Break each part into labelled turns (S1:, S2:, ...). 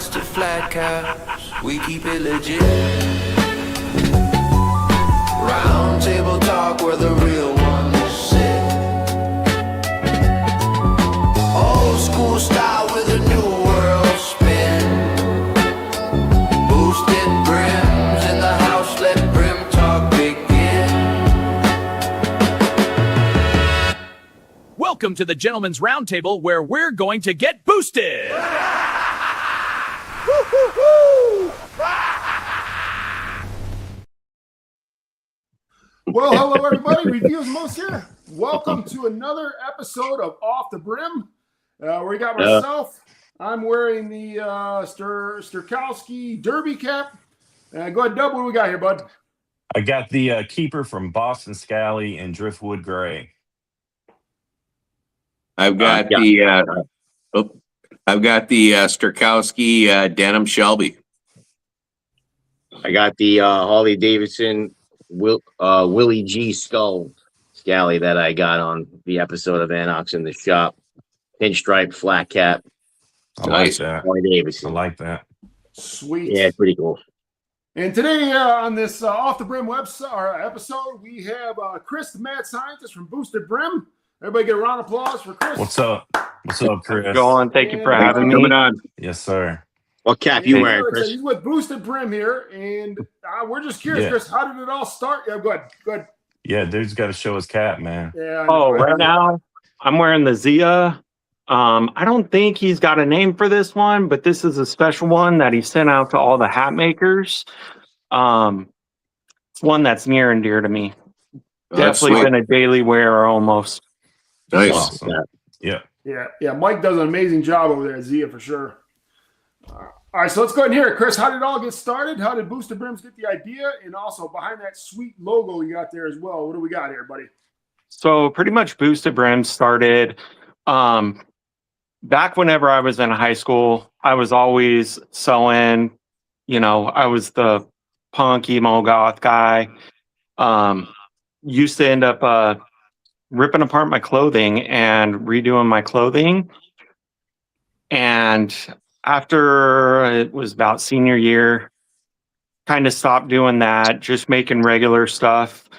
S1: yachts to flat caps, we keep it legit. Roundtable talk where the real ones sit. Old school style with a new world spin. Boosted brims in the house, let brim talk begin.
S2: Welcome to the Gentleman's Roundtable, where we're going to get boosted.
S3: Well, hello everybody, Reviews Most here. Welcome to another episode of Off the Brim. We got myself. I'm wearing the Sturkowski Derby cap. Go ahead, Dub. What do we got here, bud?
S4: I got the keeper from Boston Scally and Driftwood Gray.
S5: I've got the Sturkowski Denim Shelby.
S6: I got the Harley Davidson Willie G Skull Scally that I got on the episode of Anox in the Shop. Pinstripe flat cap.
S4: I like that.
S6: Harley Davidson.
S4: I like that.
S3: Sweet.
S6: Yeah, it's pretty cool.
S3: And today on this Off the Brim episode, we have Chris, the mad scientist from Boosted Brim. Everybody get a round of applause for Chris.
S4: What's up? What's up, Chris?
S7: Go on. Thank you for having me.
S5: Coming on.
S4: Yes, sir.
S6: What cap you wearing, Chris?
S3: He's with Boosted Brim here, and we're just curious, Chris, how did it all start? Yeah, go ahead.
S4: Yeah, dude's got to show his cap, man.
S3: Yeah.
S7: Right now I'm wearing the Zia. I don't think he's got a name for this one, but this is a special one that he sent out to all the hat makers. It's one that's near and dear to me. Definitely been a daily wearer almost.
S5: Nice.
S4: Awesome. Yeah.
S3: Yeah. Mike does an amazing job over there at Zia for sure. All right, so let's go ahead and hear it. Chris, how did it all get started? How did Boosted Brims get the idea? And also behind that sweet logo you got there as well. What do we got here, buddy?
S7: So pretty much Boosted Brims started back whenever I was in high school. I was always sewing, I was the punk emo goth guy. Used to end up ripping apart my clothing and redoing my clothing. And after it was about senior year, kind of stopped doing that, just making regular stuff.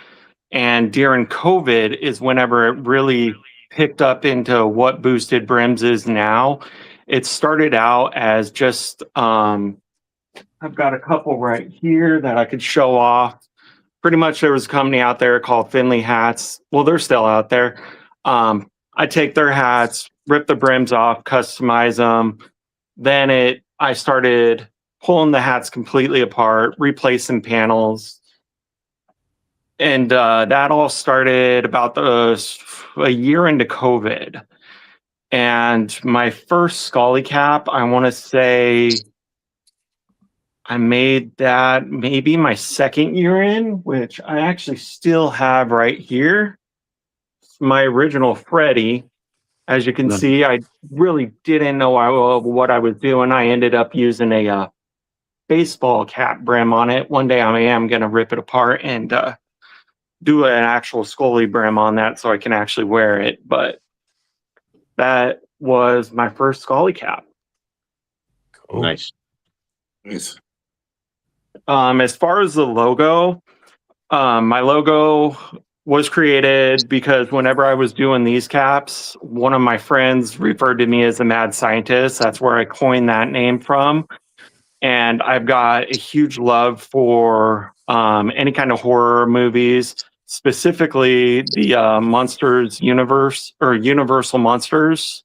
S7: And during COVID is whenever it really picked up into what Boosted Brims is now. It started out as just, I've got a couple right here that I could show off. Pretty much there was a company out there called Finley Hats. Well, they're still out there. I take their hats, rip the brims off, customize them. Then I started pulling the hats completely apart, replacing panels. And that all started about a year into COVID. And my first Scully cap, I want to say I made that maybe my second year in, which I actually still have right here. My original Freddy. As you can see, I really didn't know what I was doing. I ended up using a baseball cap brim on it. One day I am going to rip it apart and do an actual Scully brim on that so I can actually wear it. But that was my first Scully cap.
S4: Cool.
S6: Nice.
S7: As far as the logo, my logo was created because whenever I was doing these caps, one of my friends referred to me as a mad scientist. That's where I coined that name from. And I've got a huge love for any kind of horror movies, specifically the Monsters universe or Universal Monsters.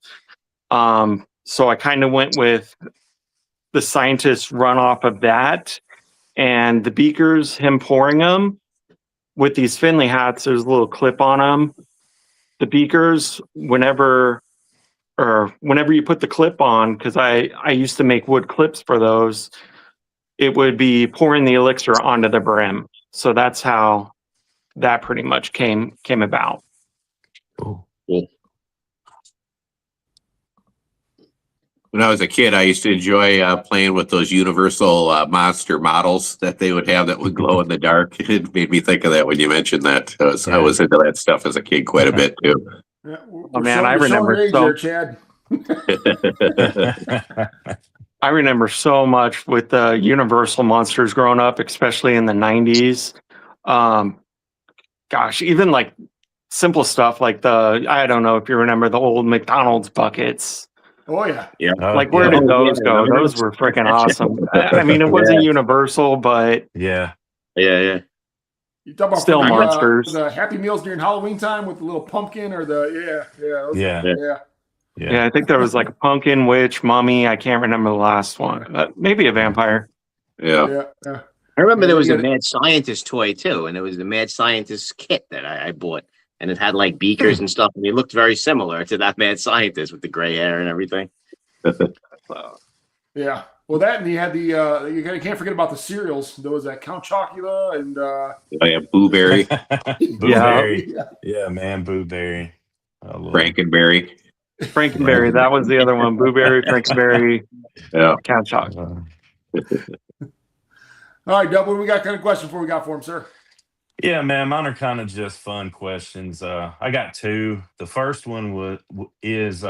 S7: So I kind of went with the scientist run off of that. And the beakers, him pouring them with these Finley hats, there's a little clip on them. The beakers, whenever you put the clip on, because I used to make wood clips for those, it would be pouring the elixir onto the brim. So that's how that pretty much came about.
S4: Cool.
S5: When I was a kid, I used to enjoy playing with those Universal monster models that they would have that would glow in the dark. It made me think of that when you mentioned that. I was into that stuff as a kid quite a bit too.
S3: Yeah,
S7: I remember.
S3: There, Chad.
S7: I remember so much with the Universal monsters growing up, especially in the 90s. Gosh, even like simple stuff like I don't know if you remember the old McDonald's buckets.
S3: Oh yeah.
S6: Yeah.
S7: Like, where
S4: yeah.
S7: did those
S6: yeah,
S7: go?
S6: remember
S7: Those
S6: those?
S7: were freaking awesome. I mean, it wasn't Universal, but
S4: Yeah.
S6: Yeah.
S3: You talk about
S7: Still
S3: putting,
S7: monsters.
S3: the Happy Meals during Halloween time with the little pumpkin or those
S4: Yeah.
S3: yeah.
S7: yeah, I think there was like a pumpkin, witch, mummy. I can't remember the last one. Maybe a vampire.
S5: Yeah.
S3: Yeah.
S6: I remember there was
S3: you
S6: a
S3: gotta-
S6: Mad Scientist toy too, and it was the Mad Scientist kit that I bought, and it had like beakers and stuff, and he looked very similar to that Mad Scientist with the gray hair and everything.
S3: Yeah. Well, that and you had the you can't forget about the cereals. There was that Count Chocula and
S5: I have Blueberry,
S4: Blueberry. Yeah, man, Blueberry.
S5: Frankenberry.
S7: Frankenberry, that was the other one. Blueberry, Frankenberry,
S5: Yeah.
S7: Count Choc.
S3: all right, Dub, what do we got kind of question for him, sir?
S4: Yeah, man, mine are kind of just fun questions. I got two. The first one is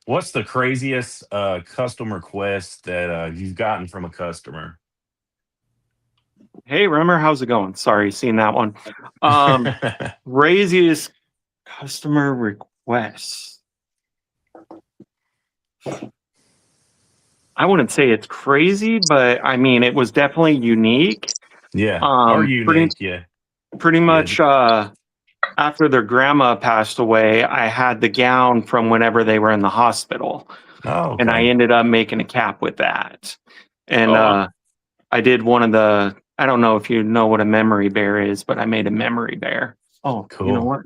S4: what's the craziest custom request that you've gotten from a customer?
S7: Hey, Rimmer, how's it going? Sorry, seen that one. Craziest customer requests. I wouldn't say it's crazy, but I mean, it was definitely unique.
S4: Yeah, or unique, yeah.
S7: Pretty much after their grandma passed away, I had the gown from whenever they were in the hospital.
S4: Oh,
S7: And I ended up making a cap with that. And I did one of the, I don't know if you know what a memory bear is, but I made a memory bear. Oh,
S4: cool.
S7: You know what?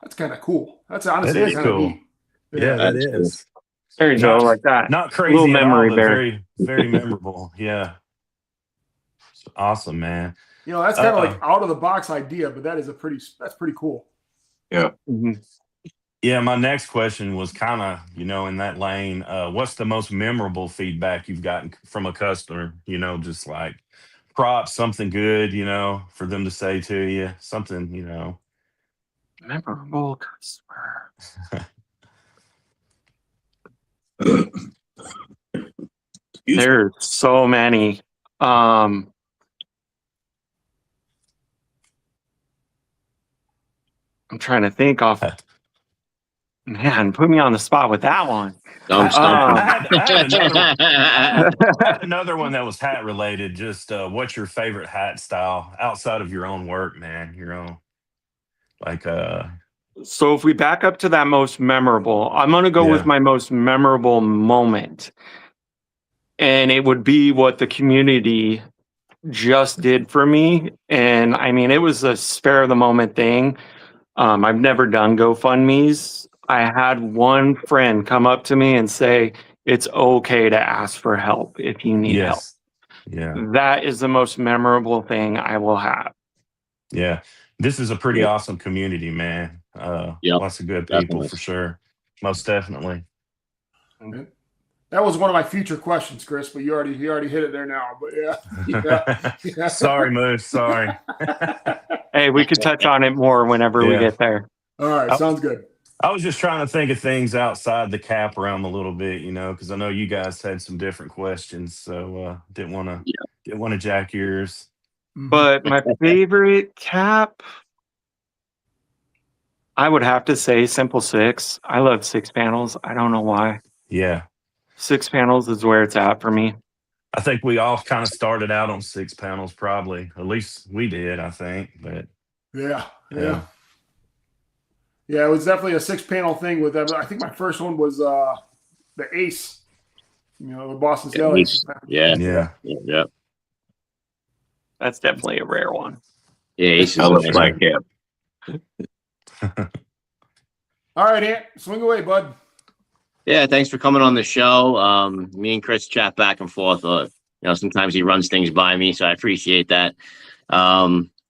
S3: That's kind of cool. That's honestly
S4: That is
S3: kind of
S4: cool.
S3: neat.
S4: Yeah, that
S6: That's cool.
S4: is.
S7: There you go, like that.
S4: Not crazy
S7: Little
S4: at
S7: memory
S4: all, but
S7: bear.
S4: very, very memorable. Yeah. Awesome, man.
S3: You know, that's kind of like out of the box idea, but that's pretty cool.
S5: Yeah.
S7: Mhm.
S4: Yeah, my next question was kind of, in that lane. What's the most memorable feedback you've gotten from a customer? Just like props, something good, for them to say to you, something,
S7: Memorable customer. There's so many. I'm trying to think off. Man, put me on the spot with that one.
S4: I had another one that was hat related. Just what's your favorite hat style outside of your own work, man? Your own, like
S7: So if we back up to that most memorable, I'm going to go with my most memorable moment. And it would be what the community just did for me. And I mean, it was a spare of the moment thing. I've never done GoFundMe's. I had one friend come up to me and say, it's okay to ask for help if you need help.
S4: Yeah.
S7: That is the most memorable thing I will have.
S4: Yeah. This is a pretty awesome community, man. Lots of good people
S6: Definitely.
S4: for sure. Most definitely.
S3: That was one of my future questions, Chris, but you already hit it there now. But yeah.
S4: Sorry, Moose. Sorry.
S7: Hey, we could touch on it more whenever we get there.
S3: All right, sounds good.
S4: I was just trying to think of things outside the cap realm a little bit, because I know you guys had some different questions, so didn't want to jack yours.
S7: But my favorite cap, I would have to say Simple Six. I love 6 panels. I don't know why.
S4: Yeah.
S7: 6 panels is where it's at for me.
S4: I think we all kind of started out on 6 panels, probably. At least we did, I think. But
S3: Yeah, it was definitely a 6-panel thing with them. I think my first one was the Ace, the Boston Scally.
S6: Yeah.
S7: That's definitely a rare one.
S6: Yeah, Ace is
S5: I love
S6: nice.
S5: Black Cap.
S3: All right, Ant, swing away, bud.
S6: Yeah, thanks for coming on the show. Me and Chris chat back and forth. Sometimes he runs things by me, so I appreciate that.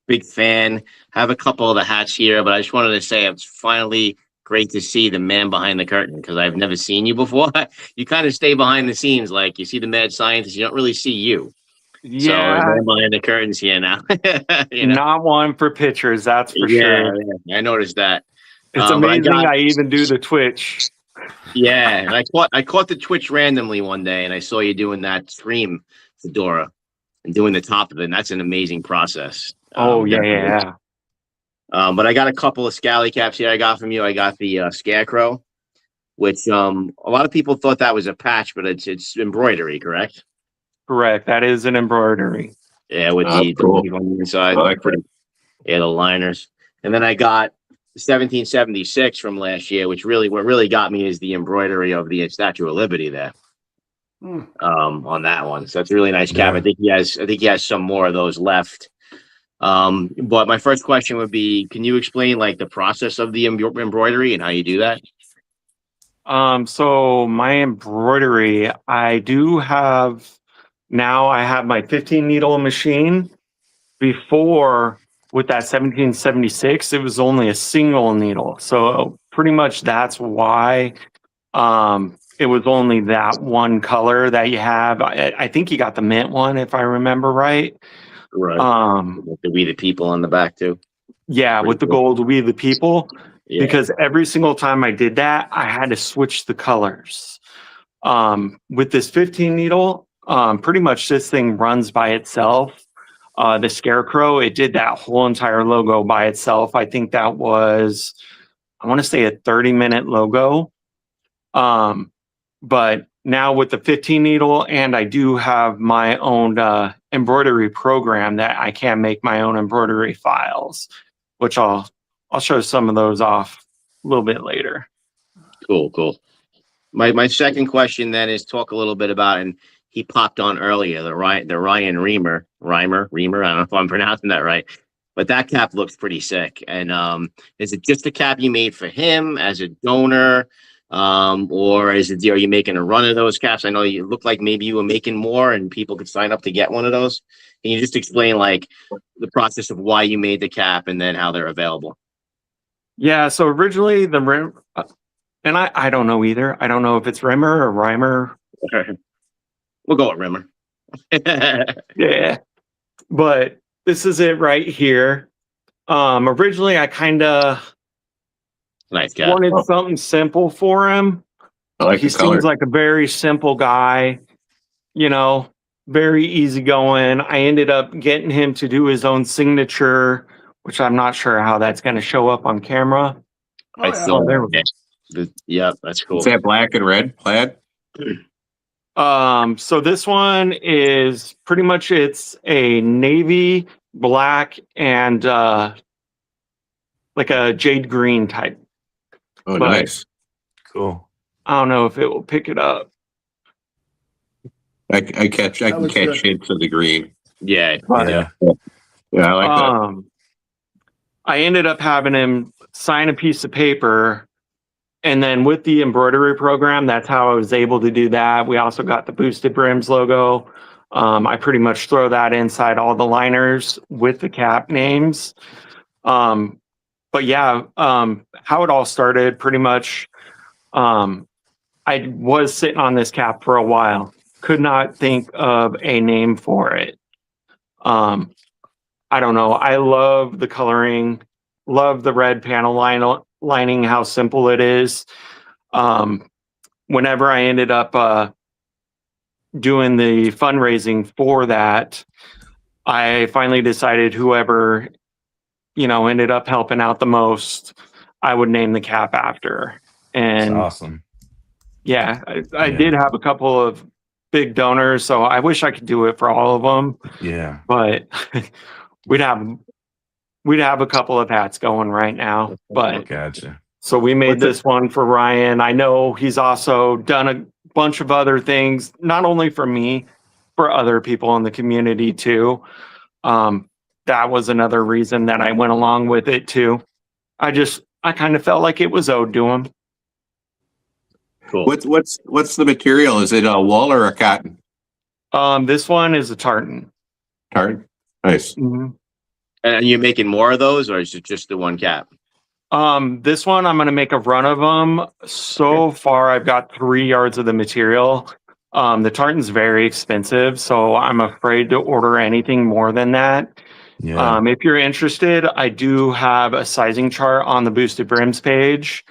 S6: Big fan. Have a couple of the hats here, but I just wanted to say it's finally great to see the man behind the curtain because I've never seen you before. You kind of stay behind the scenes, like you see the mad scientist, you don't really see you. So I'm behind the curtains here now.
S7: Not one for pictures, that's for sure.
S6: Yeah, I noticed that.
S7: It's amazing I even do the Twitch.
S6: Yeah, and I caught the Twitch randomly one day, and I saw you doing that stream, Fedora, and doing the top of it. And that's an amazing process.
S7: Oh yeah,
S6: Definitely.
S7: yeah.
S6: But I got a couple of scally caps here. I got from you. I got the Scarecrow, which a lot of people thought that was a patch, but it's embroidery, correct?
S7: Correct. That is an embroidery.
S6: Yeah, with
S5: Cool.
S6: the on the inside.
S5: I like that.
S6: Yeah, the liners. And then I got 1776 from last year, which what really got me is the embroidery of the Statue of Liberty there. On that one. So it's a really nice cap.
S4: Yeah.
S6: I think he has some more of those left. But my first question would be, can you explain like the process of the embroidery and how you do that?
S7: So my embroidery, I have my 15 needle machine. Before, with that 1776, it was only a single needle. So pretty much that's why it was only that one color that you have. I think you got the mint one, if I remember right.
S6: Right. The We the People on the back too.
S7: Yeah, with the gold We the People.
S6: Yeah.
S7: Because every single time I did that, I had to switch the colors. With this 15 needle, pretty much this thing runs by itself. The Scarecrow, it did that whole entire logo by itself. I think that was, I want to say a 30-minute logo. But now with the 15 needle, and I do have my own embroidery program that I can make my own embroidery files, which I'll show some of those off a little bit later.
S6: Cool. My second question then is talk a little bit about, and he popped on earlier, the Ryan Reimer. I don't know if I'm pronouncing that right, but that cap looks pretty sick. And is it just a cap you made for him as a donor? Or are you making a run of those caps? I know you look like maybe you were making more and people could sign up to get one of those. Can you just explain like the process of why you made the cap and then how they're available?
S7: Yeah, so originally the rim, and I don't know either. I don't know if it's Rimmer or Reimer.
S6: We'll go with Rimmer.
S7: Yeah, but this is it right here. Originally I kind of
S6: Nice cap.
S7: wanted something simple for him.
S5: I like
S7: He
S5: the color.
S7: seems like a very simple guy, very easygoing. I ended up getting him to do his own signature, which I'm not sure how that's going to show up on camera.
S6: I saw
S7: there we
S6: go. Yeah, that's cool.
S5: Is that black and red plaid?
S7: So this one is pretty much, it's a navy, black, and like a jade green type.
S5: Oh,
S7: But-
S5: nice.
S4: Cool.
S7: I don't know if it will pick it up.
S5: I can catch
S3: looks good.
S5: hints of the green.
S6: Yeah.
S7: But,
S4: Yeah.
S5: Yeah, I like that.
S7: I ended up having him sign a piece of paper, and then with the embroidery program, that's how I was able to do that. We also got the Boosted Brims logo. I pretty much throw that inside all the liners with the cap names. But yeah, how it all started, pretty much, I was sitting on this cap for a while. Could not think of a name for it. I don't know. I love the coloring, love the red panel lining, how simple it is. Whenever I ended up doing the fundraising for that, I finally decided whoever, ended up helping out the most, I would name the cap after.
S4: That's
S7: And
S4: awesome.
S7: yeah, I
S4: Yeah.
S7: did have a couple of big donors, so I wish I could do it for all of them,
S4: Yeah.
S7: but we'd have a couple of hats going right now. But
S4: Gotcha.
S7: so we made this one for Ryan. I know he's also done a bunch of other things, not only for me, for other people in the community too. That was another reason that I went along with it too. I kind of felt like it was owed to him.
S6: Cool.
S5: What's the material? Is it a wool or a cotton?
S7: This one is a tartan.
S5: Tartan. Nice.
S7: Mhm.
S6: And are you making more of those, or is it just the one cap?
S7: This one, I'm going to make a run of them. So far, I've got 3 yards of the material. The tartan's very expensive, so I'm afraid to order anything more than that.
S4: Yeah.
S7: If you're interested, I do have a sizing chart on the Boosted Brims page.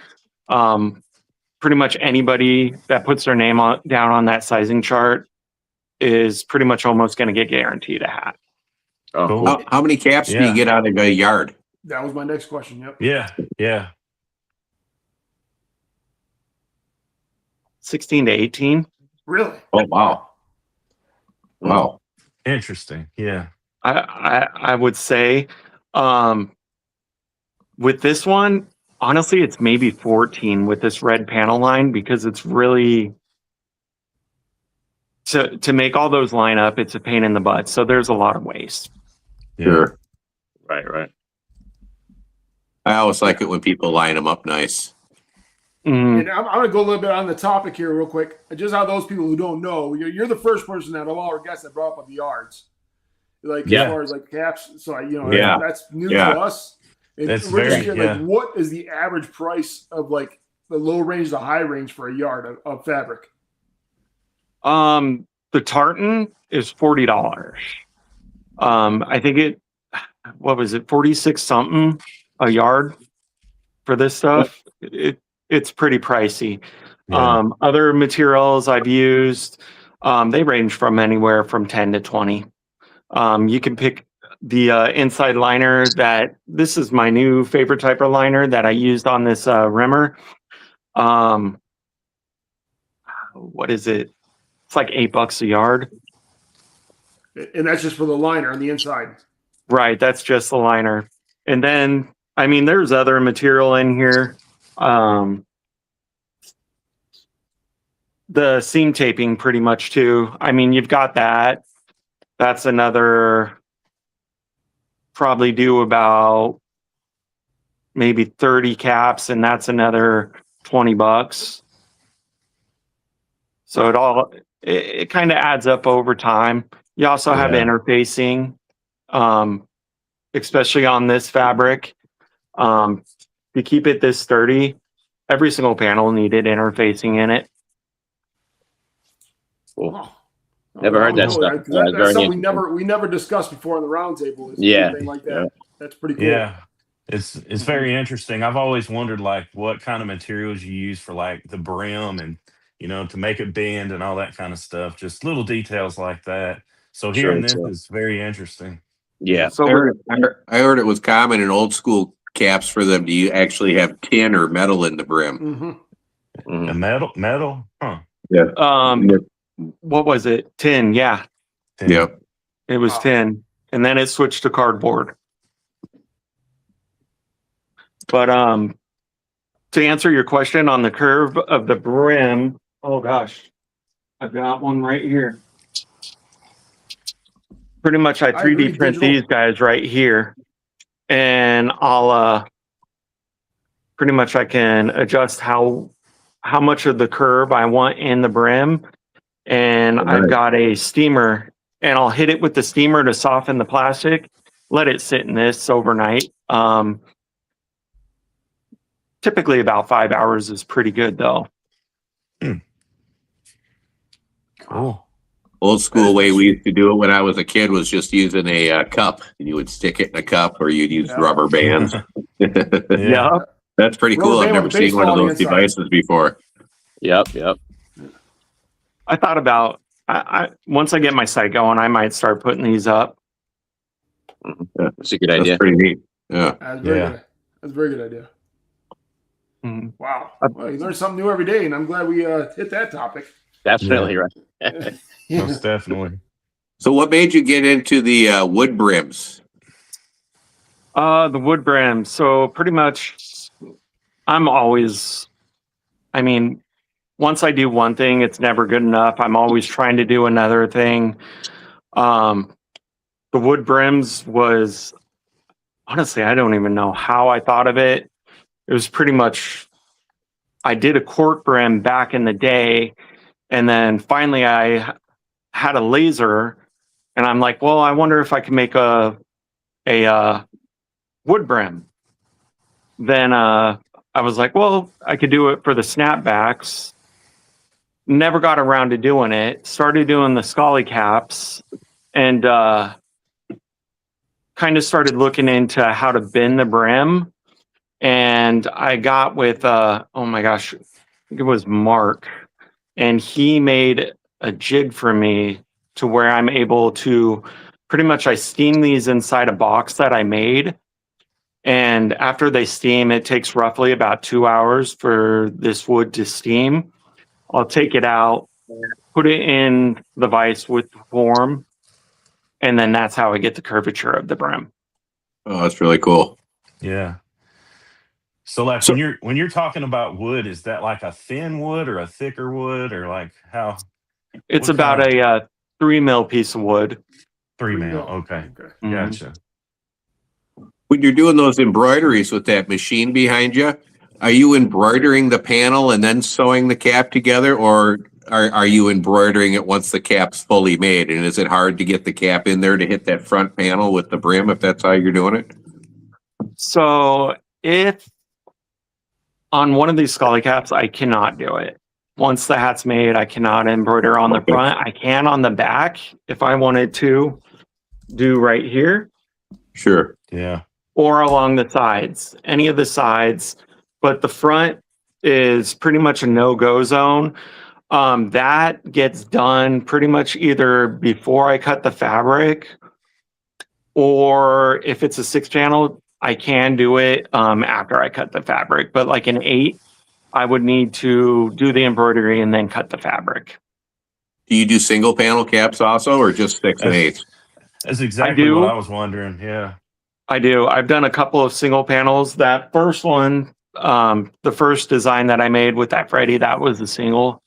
S7: pretty much anybody that puts their name down on that sizing chart is pretty much almost going to get guaranteed a hat.
S6: Oh,
S4: Cool.
S6: cool.
S5: How many caps do you get out of a yard?
S3: That was my next question. Yep.
S4: Yeah.
S7: 16 to 18.
S3: Really?
S5: Oh, wow. Wow.
S4: Interesting. Yeah.
S7: I would say with this one, honestly, it's maybe 14 with this red panel line, because it's really to make all those line up, it's a pain in the butt. So there's a lot of waste.
S5: Sure.
S6: Right.
S5: I always like it when people line them up nice.
S7: Mhm.
S3: And I'm going to go a little bit on the topic here real quick. Just how those people who don't know, you're the first person out of all our guests that brought up the yards. Like,
S5: Yeah.
S3: as far as like caps. So,
S5: Yeah.
S3: that's new
S5: Yeah.
S3: to us. And
S4: That's
S3: we're just
S4: very-
S3: curious, like, what is the average price of like the low range, the high range for a yard of fabric?
S7: The tartan is $40. I think what was it, 46 something a yard for this stuff. It's pretty pricey.
S4: Yeah.
S7: Other materials I've used, they range from anywhere from 10 to 20. You can pick the inside liner. This is my new favorite type of liner that I used on this rimmer. What is it? It's like $8 a yard.
S3: And that's just for the liner on the inside.
S7: Right, that's just the liner. And then, I mean, there's other material in here. The seam taping pretty much too. I mean, you've got that. That's another, probably do about maybe 30 caps, and that's another $20. So it kind of adds up over time. You also have
S4: Yeah.
S7: interfacing, especially on this fabric. To keep it this sturdy, every single panel needed interfacing in it.
S6: Cool.
S3: Oh.
S6: Never heard that
S3: No,
S6: stuff.
S3: That's,
S6: Yeah, it's very
S3: something
S6: interesting.
S3: we never discussed before on the roundtable.
S6: Yeah,
S3: Anything like that.
S6: yeah.
S3: That's pretty cool.
S4: Yeah. It's very interesting. I've always wondered like what kind of materials you use for like the brim and to make it bend and all that kind of stuff. Just little details like that. So
S6: Sure,
S4: hearing this
S6: sure.
S4: is very interesting.
S6: Yeah.
S7: So
S5: I heard it was common in old school caps for them to actually have tin or metal in the brim.
S3: Mm-hmm.
S6: Mhm.
S4: The metal? Huh.
S7: what was it? Tin, yeah.
S4: Tin.
S5: Yep.
S7: It was
S3: Wow.
S7: tin. And then it switched to cardboard. But to answer your question on the curve of the brim, oh gosh, I've got one right here. Pretty much I 3D
S3: agree,
S7: print
S3: digital.
S7: these guys right here. And I'll pretty much I can adjust how much of the curve I want in the brim. And I've
S5: Right.
S7: got a steamer, and I'll hit it with the steamer to soften the plastic, let it sit in this overnight. Typically about 5 hours is pretty good though.
S4: Cool.
S5: Old school way we used to do it when I was a kid was just using a cup, and you would stick it in a cup, or you'd use
S3: Yeah.
S5: rubber bands.
S7: Yeah.
S5: That's pretty
S3: Rubber
S5: cool. I've
S3: band
S5: never
S3: with
S5: seen one of
S3: baseball on
S5: those
S3: the inside.
S5: devices before.
S6: Yep.
S7: I thought about, I once I get my site going, I might start putting these up.
S6: That's a good
S5: That's
S6: idea.
S5: pretty neat. Yeah.
S3: That's very
S4: Yeah.
S3: good. That's a very good idea.
S7: Mhm.
S3: Wow. Well, you learn something new every day, and I'm glad we hit that topic.
S6: Definitely right.
S4: Most definitely.
S5: So what made you get into the wood brims?
S7: The wood brim. So pretty much I'm always, I mean, once I do one thing, it's never good enough. I'm always trying to do another thing. The wood brims was, honestly, I don't even know how I thought of it. It was pretty much, I did a cork brim back in the day, and then finally I had a laser, and I'm like, well, I wonder if I can make a wood brim. Then I was like, well, I could do it for the snapbacks. Never got around to doing it. Started doing the Scully caps, and kind of started looking into how to bend the brim. And I got with, oh my gosh, think it was Mark, and he made a jig for me to where I'm able to pretty much I steam these inside a box that I made. And after they steam, it takes roughly about 2 hours for this wood to steam. I'll take it out, put it in the vise with the form, and then that's how I get the curvature of the brim.
S5: Oh, that's really cool.
S4: Yeah. So like when you're talking about wood, is that like a thin wood or a thicker wood or like how?
S7: It's
S4: What
S7: about
S4: kind
S7: a 3 mil piece of wood.
S4: 3
S3: 3
S4: mil.
S3: mil.
S4: Okay.
S7: Mhm.
S4: Gotcha.
S5: When you're doing those embroideries with that machine behind you, are you embroidering the panel and then sewing the cap together, or are you embroidering it once the cap's fully made? And is it hard to get the cap in there to hit that front panel with the brim if that's how you're doing it?
S7: So if on one of these Scully caps, I cannot do it. Once the hat's made, I cannot embroider on the
S5: Okay.
S7: front. I can on the back if I wanted to do right here
S5: Sure.
S4: Yeah.
S7: or along the sides, any of the sides. But the front is pretty much a no-go zone. That gets done pretty much either before I cut the fabric, or if it's a 6-panel, I can do it after I cut the fabric. But like an 8, I would need to do the embroidery and then cut the fabric.
S5: Do you do single panel caps also, or just 6 and 8?
S4: That's exactly
S7: do.
S4: what I was wondering. Yeah.
S7: I do. I've done a couple of single panels. That first one, the first design that I made with that Freddy, that was a single.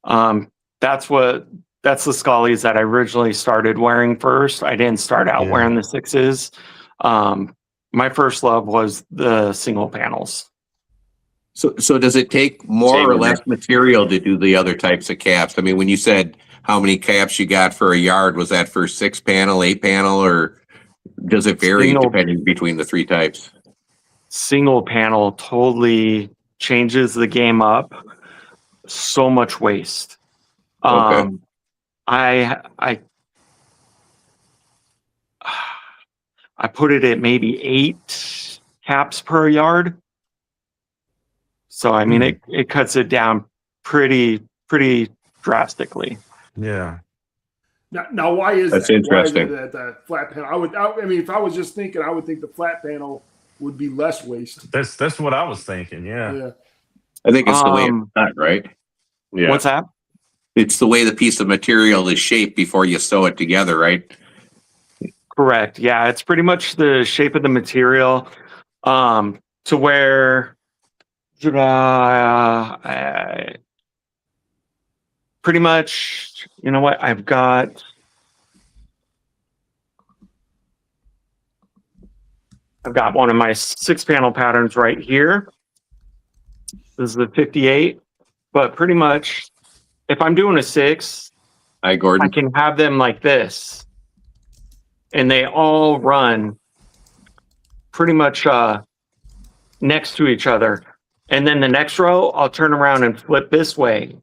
S7: That's the Scullies that I originally started wearing first. I didn't start out
S4: Yeah.
S7: wearing the 6s. My first love was the single panels.
S5: So does it take more
S6: Same
S5: or
S6: with
S5: less material to do the other types of caps? I mean, when you said how many caps you got for a yard, was that for 6-panel, 8-panel, or does it vary
S7: Single.
S5: depending between the 3 types?
S7: Single panel totally changes the game up. So much waste.
S5: Okay.
S7: I put it at maybe 8 caps per yard. So I mean it cuts it down pretty drastically.
S4: Yeah.
S3: Now, why is
S5: That's
S3: that?
S5: interesting.
S3: Why is it that flat panel? I mean, if I was just thinking, I would think the flat panel would be less waste.
S4: That's what I was thinking. Yeah.
S3: Yeah.
S5: I think it's the way it's cut, right?
S6: Yeah.
S7: What's that?
S5: It's the way the piece of material is shaped before you sew it together, right?
S7: Correct. Yeah, it's pretty much the shape of the material to where pretty much, you know what? I've got one of my 6-panel patterns right here. This is the 58, but pretty much if I'm doing a 6,
S5: Hi,
S7: I
S5: Gordon.
S7: can have them like this, and they all run pretty much next to each other. And then the next row, I'll turn around and flip this way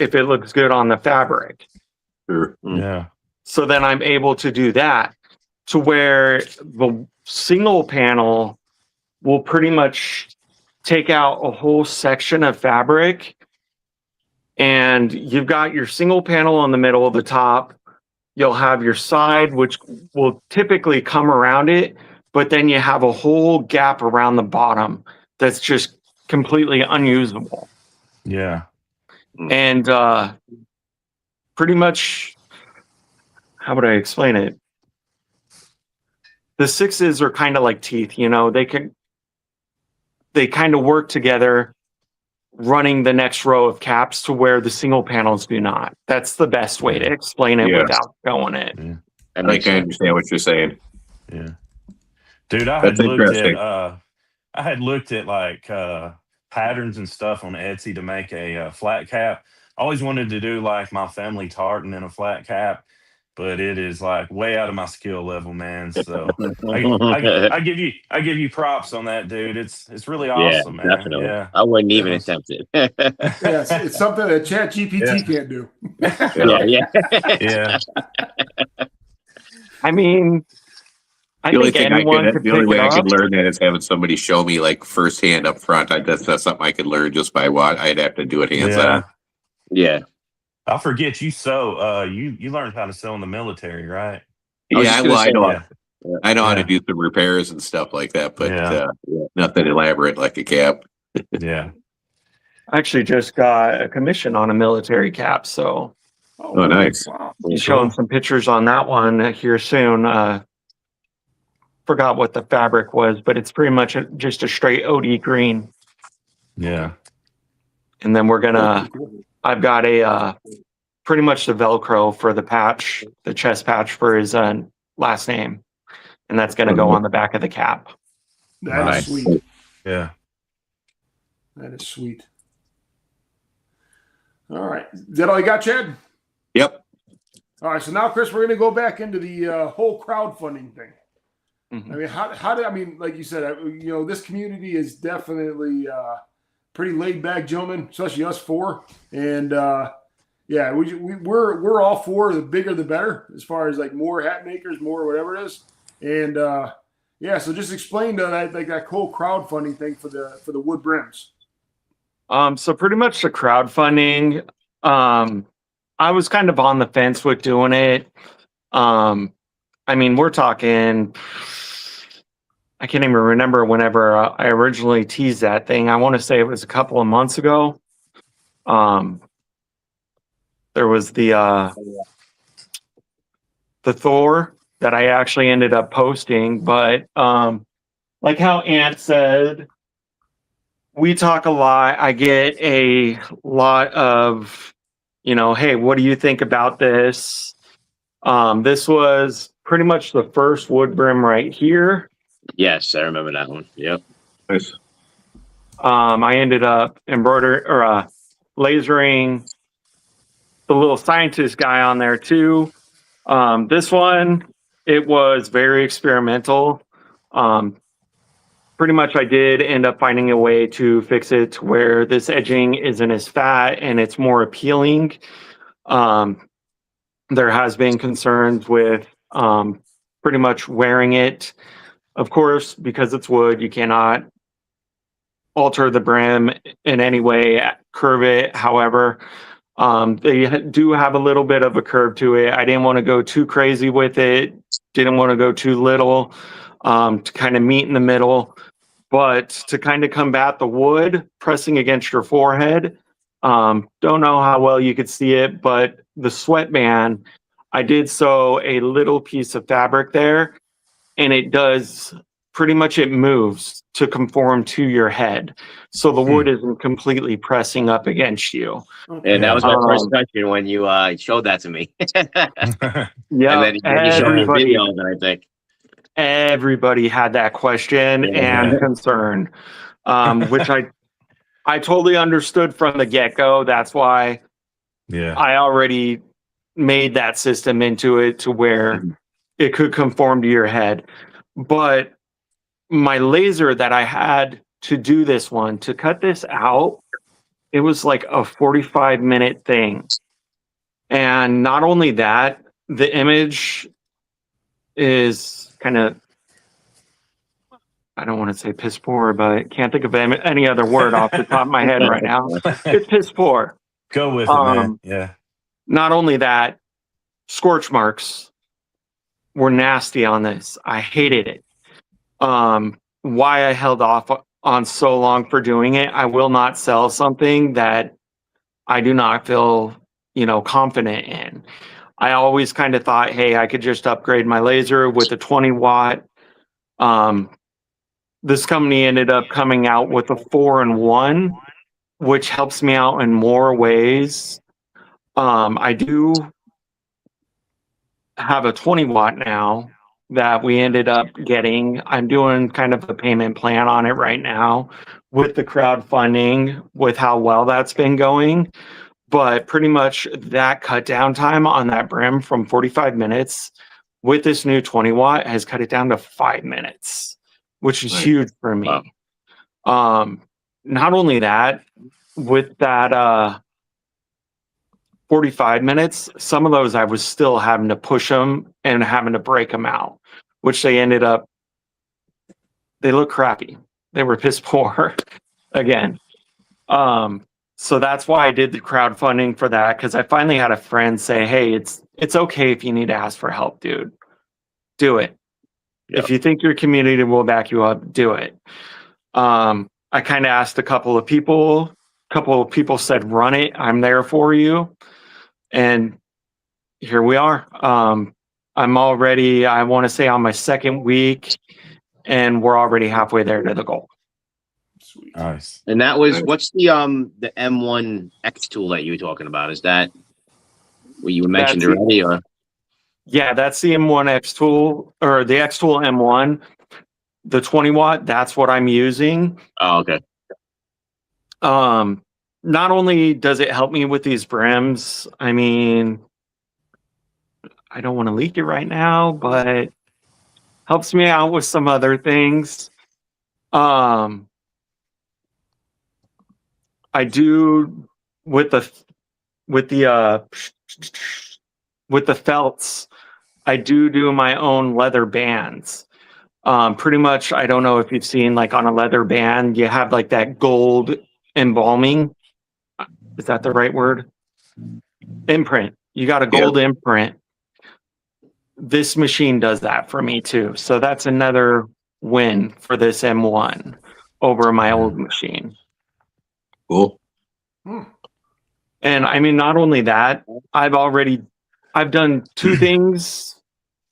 S7: if it looks good on the fabric.
S5: Sure.
S4: Yeah.
S7: So then I'm able to do that to where the single panel will pretty much take out a whole section of fabric. And you've got your single panel in the middle of the top. You'll have your side, which will typically come around it, but then you have a whole gap around the bottom that's just completely unusable.
S4: Yeah.
S7: And pretty much, how would I explain it? The 6s are kind of like teeth, you know, they kind of work together running the next row of caps to where the single panels do not. That's the best way to explain it
S5: Yes.
S7: without going it.
S4: Yeah.
S5: I think I understand what you're saying.
S4: Yeah. Dude, I
S5: That's
S4: had looked
S5: interesting.
S4: at like patterns and stuff on Etsy to make a flat cap. I always wanted to do like my family tartan in a flat cap, but it is like way out of my skill level, man. So I give you props on that, dude. It's really awesome, man.
S6: Definitely.
S4: Yeah.
S6: I wouldn't even attempt it.
S3: Yeah, it's something that Chat GPT can't do.
S6: yeah.
S4: Yeah.
S7: I mean, I
S5: The only
S7: think
S5: thing I
S7: anyone
S5: could,
S7: could
S5: the only
S7: pick it
S5: way I
S7: up.
S5: could learn that is having somebody show me like firsthand up front. That's something I could learn just by what I'd have to do it hands on.
S6: Yeah.
S4: I forget you sew. You learned how to sew in the military, right?
S6: I was
S5: Yeah,
S6: just gonna
S5: well,
S6: say
S4: Yeah.
S5: I know how to
S4: Yeah.
S5: do some repairs and stuff like that, but
S4: Yeah.
S5: nothing elaborate like a cap.
S4: Yeah.
S7: I actually just got a commission on a military cap, so
S5: Oh, nice.
S3: Wow.
S7: be showing
S4: Cool.
S7: some pictures on that one here soon. Forgot what the fabric was, but it's pretty much just a straight OD green.
S4: Yeah.
S7: And then we're gonna.
S3: Cool.
S7: I've got a pretty much the Velcro for the patch, the chest patch for his last name, and that's gonna go on the back of the cap.
S3: That is
S4: Nice.
S3: sweet.
S4: Yeah.
S3: That is sweet. All right. Is that all you got, Chad?
S5: Yep.
S3: All right. So now, Chris, we're going to go back into the whole crowdfunding thing.
S7: Mhm.
S3: I mean, how did, I mean, like you said, this community is definitely pretty laid back gentlemen, especially us four. And yeah, we're all for the bigger the better, as far as like more hat makers, more whatever it is. And yeah, so just explain that like that whole crowdfunding thing for the wood brims.
S7: So pretty much the crowdfunding, I was kind of on the fence with doing it. I mean, we're talking, I can't even remember whenever I originally teased that thing. I want to say it was a couple of months ago. There was the Thor that I actually ended up posting, but like how Ant said, we talk a lot. I get a lot of, hey, what do you think about this? This was pretty much the first wood brim right here.
S6: Yes, I remember that one. Yep.
S5: Nice.
S7: I ended up lasering the little scientist guy on there too. This one, it was very experimental. Pretty much I did end up finding a way to fix it to where this edging isn't as fat and it's more appealing. There has been concerns with pretty much wearing it. Of course, because it's wood, you cannot alter the brim in any way, curve it. However, they do have a little bit of a curve to it. I didn't want to go too crazy with it. Didn't want to go too little, to kind of meet in the middle. But to kind of combat the wood pressing against your forehead, don't know how well you could see it, but the sweatband, I did sew a little piece of fabric there, and it does pretty much, it moves to conform to your head. So the wood isn't completely pressing up against you.
S6: And that was my first question when you showed that to me.
S7: Yeah,
S6: and then you showed me
S7: everybody,
S6: videos, and I think,
S7: everybody had that question and concern, which I totally understood from the get-go. That's why I already made that system into it to where it could conform to your head. But my laser that I had to do this one, to cut this out, it was like a 45-minute thing. And not only that, the image is kind of, I don't want to say piss poor, but I can't think of any other word off the top of my head right now. It's piss poor.
S4: Go with it, man. Yeah.
S7: Not only that, scorch marks were nasty on this. I hated it. Why I held off on so long for doing it, I will not sell something that I do not feel, confident in. I always kind of thought, hey, I could just upgrade my laser with a 20 watt. This company ended up coming out with a 4-in-1, which helps me out in more ways. I do have a 20 watt now that we ended up getting. I'm doing kind of a payment plan on it right now with the crowdfunding, with how well that's been going. But pretty much that cut down time on that brim from 45 minutes with this new 20 watt has cut it down to 5 minutes, which is huge for me. Wow. Not only that, with that 45 minutes, some of those I was still having to push them and having to break them out, which they look crappy. They were piss poor again. So that's why I did the crowdfunding for that, because I finally had a friend say, hey, it's okay if you need to ask for help, dude. Do it. If you think your community will back you up, do it. I kind of asked a couple of people. A couple of people said, run it. I'm there for you. And here we are. I'm already, I want to say, on my second week, and we're already halfway there to the goal.
S3: Sweet.
S4: Nice.
S6: And that was what's the M1 X tool that you were talking about? Is that what you mentioned
S7: That's
S6: already? Or
S7: Yeah, that's the M1 X tool, or the X tool M1, the 20 watt. That's what I'm using.
S6: oh, okay.
S7: Not only does it help me with these brims, I mean, I don't want to leak it right now, but helps me out with some other things. I do with the felts. I do my own leather bands. Pretty much, I don't know if you've seen, like, on a leather band, you have like that gold embalming. Is that the right word? Imprint. You got a gold imprint. This machine does that for me too. So that's another win for this M1 over my old machine.
S5: Cool.
S7: And I mean, not only that, I've done two things.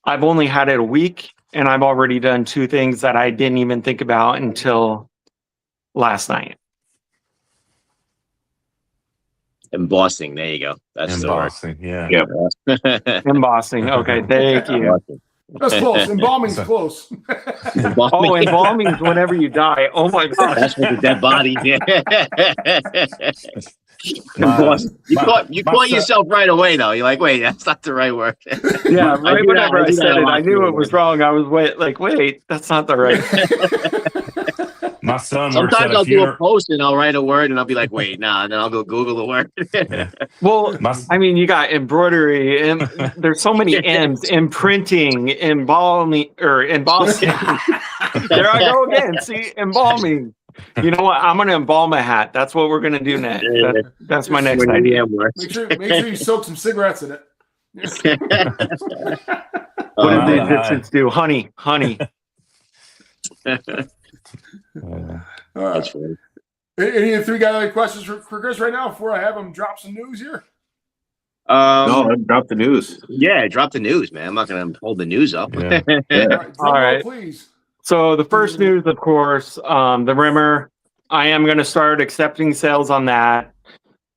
S7: I've only had it a week, and I've already done two things that I didn't even think about until last night.
S6: Embossing. There you go. That's
S4: Embossing. Yeah.
S5: Yeah.
S6: the word.
S7: Embossing. Okay, thank you.
S3: That's close. Embalming's close.
S7: Oh, embalming is whenever you die. Oh my gosh.
S6: That's with the dead body. Yeah. You caught yourself right away though. You're like, wait, that's not the right word.
S7: Yeah, right whenever I
S6: do
S7: said
S6: that a
S7: it,
S6: lot
S7: I knew
S6: too.
S7: it was wrong. I was wait, that's not the right.
S4: My son works
S6: Sometimes
S4: at a
S6: I'll do a
S4: funeral.
S6: post and I'll write a word and I'll be like, wait, nah, and then I'll go Google the word.
S4: Yeah.
S7: Well,
S4: My-
S7: I mean, you got embroidery, and there's so many M's, imprinting, embalming, or embossing. There I go again. See, embalming. You know what? I'm gonna embalm a hat. That's what we're gonna do next. That's my next idea.
S3: Make sure you soak some cigarettes in it.
S7: What did the
S4: hi.
S7: Egyptians do? Honey.
S6: That's funny.
S3: Any of the three got any questions for Chris right now before I have him drop some news here?
S5: No, drop the news.
S6: Yeah, drop the news, man. I'm not gonna hold the news up.
S4: Yeah.
S3: All right, drum
S7: All right.
S3: roll, please.
S7: So the first news, of course, the Rimmer. I am going to start accepting sales on that.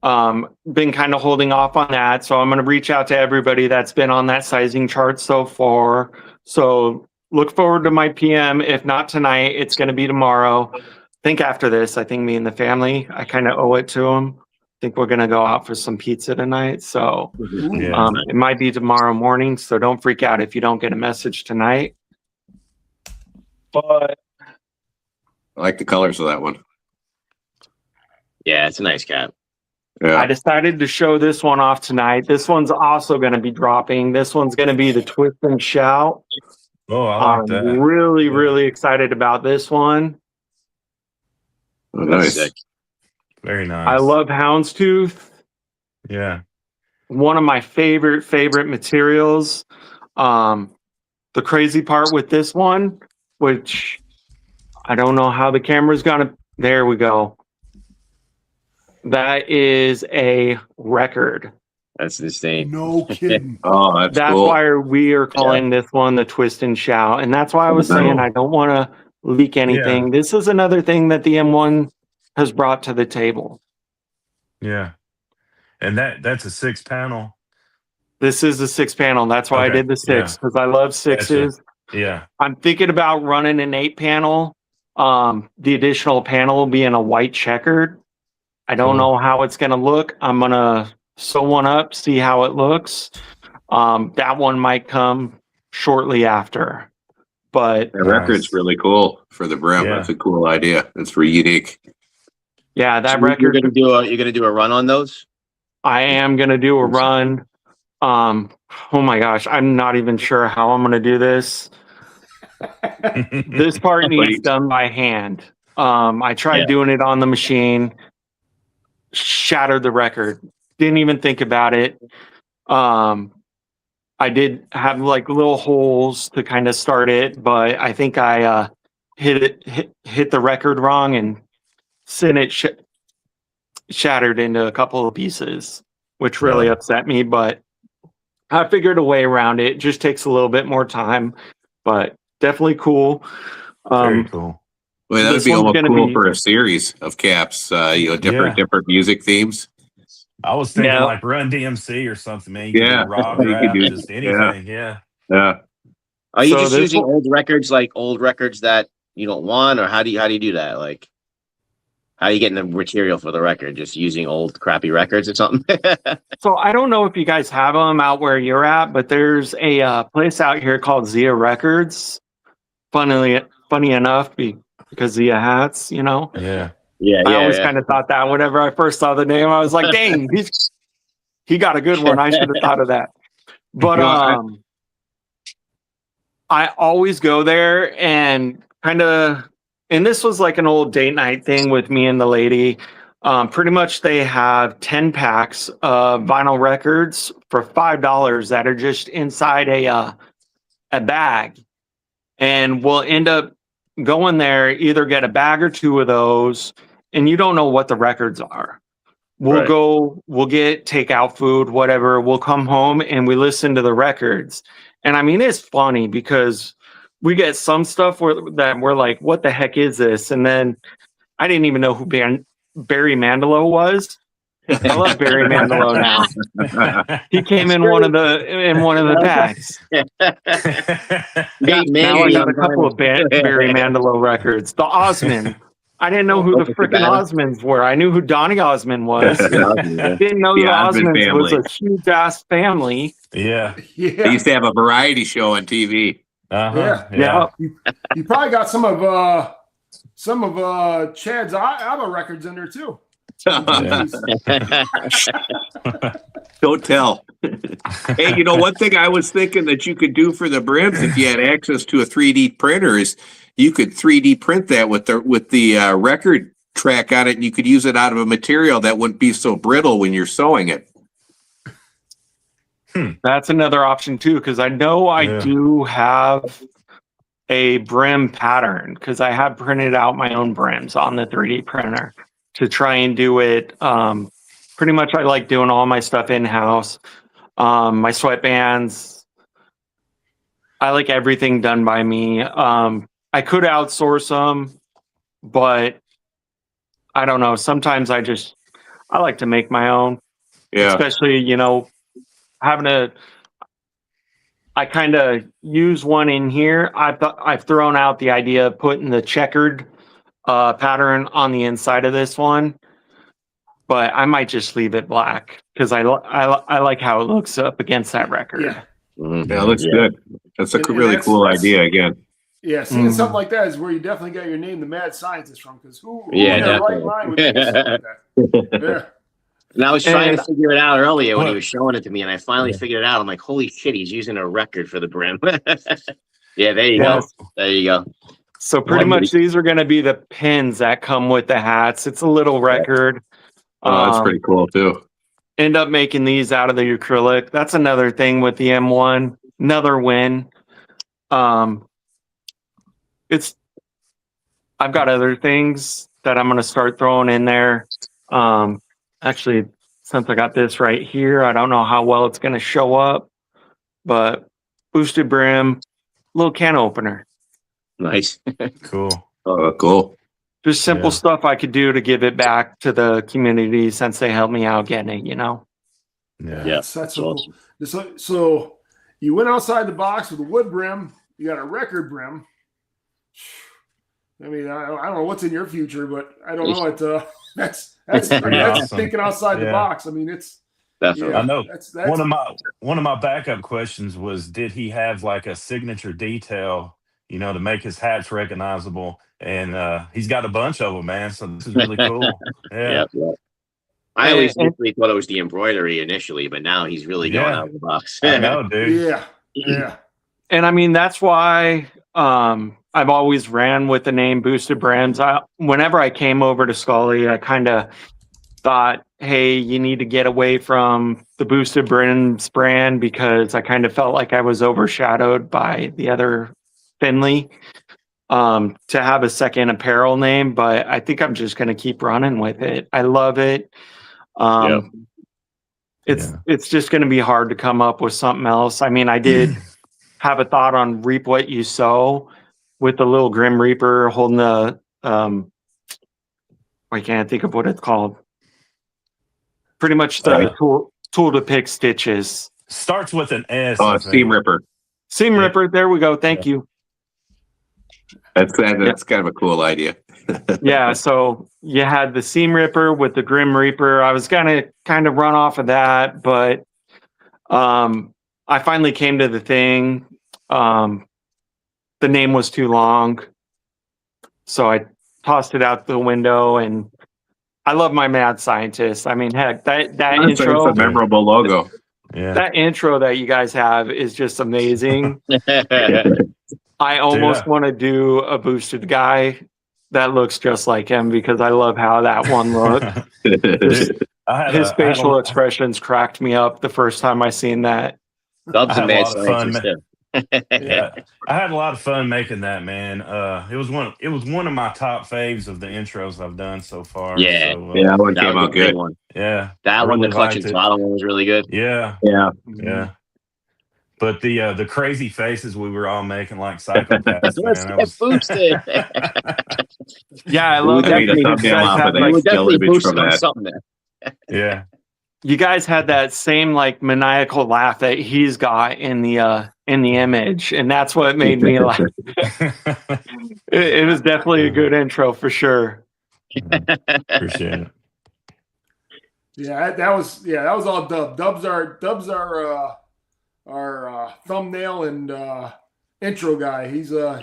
S7: Been kind of holding off on that, so I'm going to reach out to everybody that's been on that sizing chart so far. So look forward to my PM. If not tonight, it's going to be tomorrow. I think after this, I think me and the family, I kind of owe it to them. I think we're going to go out for some pizza tonight. So
S4: Yeah.
S7: it might be tomorrow morning. So don't freak out if you don't get a message tonight. But
S5: I like the colors of that one.
S6: Yeah, it's a nice cap.
S7: I
S5: Yeah.
S7: decided to show this one off tonight. This one's also going to be dropping. This one's going to be the Twist and Shout.
S4: Oh, I like
S7: I'm
S4: that.
S7: really,
S4: Yeah.
S7: really excited about this one.
S5: Oh,
S6: That's
S5: nice.
S6: sick.
S4: Very nice.
S7: I love Houndstooth.
S4: Yeah.
S7: One of my favorite materials. The crazy part with this one, which I don't know how the camera's gonna. There we go. That is a record.
S6: That's insane.
S3: No kidding.
S5: Oh, that's
S7: That's
S5: cool.
S7: why we are calling this one the Twist and Shout. And that's why I was saying I don't want to leak anything. This is another thing that the M1 has brought to the table.
S4: Yeah. And that's a 6-panel.
S7: This is a 6-panel. That's why I
S4: Okay,
S7: did the 6,
S4: yeah.
S7: because I love 6s.
S4: Yeah.
S7: I'm thinking about running an 8-panel. The additional panel being a white checkered. I don't know how it's going to look. I'm going to sew one up, see how it looks. That one might come shortly after. But
S5: The record's really cool for the brim.
S4: Yeah.
S5: That's a cool idea. It's really unique.
S7: yeah, that
S6: So you're
S7: record,
S6: gonna do a run on those?
S7: I am going to do a run. Oh my gosh, I'm not even sure how I'm going to do this. This part needs done by hand. I tried doing it on the machine, shattered the record. Didn't even think about it. I did have like little holes to kind of start it, but I think I hit the record wrong and sent it shattered into a couple of pieces, which really upset me. But I figured a way around it. It just takes a little bit more time, but definitely cool.
S4: Very cool.
S5: Well, that would be almost cool for a series of caps. Different music themes.
S4: I was thinking like Run DMC or something, man. You could do rock, rap, just anything. Yeah.
S6: Are you just using old records that you don't want, or how do you do that? Like, how are you getting the material for the record? Just using old crappy records or something?
S7: So I don't know if you guys have them out where you're at, but there's a place out here called Zia Records. Funny enough, because Zia hats, you know. I always kind of thought that whenever I first saw the name, I was like, dang, he got a good one. I should have thought of that. But I always go there and and this was like an old date night thing with me and the lady. Pretty much they have 10 packs of vinyl records for $5 that are just inside a bag. And we'll end up going there, either get a bag or two of those, and you don't know what the records are. We'll get takeout food, whatever. We'll come home and we listen to the records. And I mean, it's funny because we get some stuff that we're like, what the heck is this? And then I didn't even know who Barry Manilow was. I love Barry Manilow now. He came in one of the bags. Now I got a couple of Barry Manilow records. The Osmond. I didn't know who the freaking Osmonds were. I knew who Donny Osmond was. Didn't know the Osmonds was a huge ass family.
S5: They used to have a variety show on TV.
S3: You probably got some of Chad's ABBA records in there too.
S5: Don't tell. Hey, one thing I was thinking that you could do for the Brims, if you had access to a 3D printer, is you could 3D print that with the record track on it, and you could use it out of a material that wouldn't be so brittle when you're sewing it.
S7: That's another option too, because I know I do have a brim pattern, because I have printed out my own brims on the 3D printer to try and do it. Pretty much I like doing all my stuff in-house. My sweatbands, I like everything done by me. I could outsource them, but I don't know. Sometimes I like to make my own. Especially, I kind of use one in here. I've thrown out the idea of putting the checkered pattern on the inside of this one, but I might just leave it black because I like how it looks up against that record.
S5: Yeah, it looks good. That's a really cool idea again.
S3: Yeah, seeing something like that is where you definitely got your name, the mad scientist, from, because who in their right mind would do something like that?
S6: And I was trying to figure it out earlier when he was showing it to me, and I finally figured it out. I'm like, holy shit, he's using a record for the brim. There you go. There you go.
S7: So pretty much these are going to be the pins that come with the hats. It's a little record.
S5: Oh, that's pretty cool too.
S7: End up making these out of the acrylic. That's another thing with the M1. Another win. I've got other things that I'm going to start throwing in there. Actually, since I got this right here, I don't know how well it's going to show up, but boosted brim, little can opener.
S6: Nice.
S4: Cool.
S5: Oh, cool.
S7: Just simple stuff I could do to give it back to the community since they helped me out getting it,
S3: Yes, that's so cool. So you went outside the box with a wood brim. You got a record brim. I mean, I don't know what's in your future, but I don't know it. That's awesome. Thinking outside the box. I mean, it's
S6: definitely.
S4: I know. That's one of my backup questions was, did he have like a signature detail, to make his hats recognizable? And he's got a bunch of them, man. So this is really cool. Yeah.
S6: I always initially thought it was the embroidery initially, but now he's really going out of the box.
S4: I know, dude.
S3: Yeah.
S7: And I mean, that's why I've always ran with the name Boosted Brims. Whenever I came over to Scully, I kind of thought, hey, you need to get away from the Boosted Brims brand because I kind of felt like I was overshadowed by the other Finley to have a second apparel name. But I think I'm just going to keep running with it. I love it. It's just going to be hard to come up with something else. I mean, I did have a thought on Reap What You Sow with the little Grim Reaper holding the I can't think of what it's called. Pretty much the tool to pick stitches.
S4: Starts with an S.
S5: Seam Ripper.
S7: Seam Ripper. There we go. Thank you.
S5: That's kind of a cool idea.
S7: Yeah, so you had the Seam Ripper with the Grim Reaper. I was gonna kind of run off of that, but I finally came to the thing. The name was too long, so I tossed it out the window. And I love my Mad Scientist. I mean, heck, that intro,
S5: a memorable logo.
S4: Yeah.
S7: That intro that you guys have is just amazing. I almost want to do a boosted guy that looks just like him because I love how that one looked. His facial expressions cracked me up the first time I seen that.
S6: Dub's a mad
S4: fun.
S6: Yeah.
S4: I had a lot of fun making that, man. It was one of my top faves of the intros I've done so far.
S6: Yeah.
S4: So,
S5: That one came out good.
S6: One.
S4: Yeah.
S6: That one, the Clutch and Throttle one was really good.
S4: Yeah.
S5: Yeah.
S4: But the crazy faces we were all making like psychopaths,
S6: Let's
S4: man.
S6: get boosted.
S7: Yeah, I love that.
S5: Made a thumbnail off of
S6: We
S5: that
S6: would
S5: still
S6: definitely
S5: image
S6: boost
S5: from
S6: on
S5: that.
S6: something there.
S4: Yeah.
S7: You guys had that same like maniacal laugh that he's got in the image, and that's what made me laugh. It was definitely a good intro for sure.
S4: Appreciate it.
S3: Yeah, that was all Dub. Dub's our thumbnail and intro guy. He's yeah.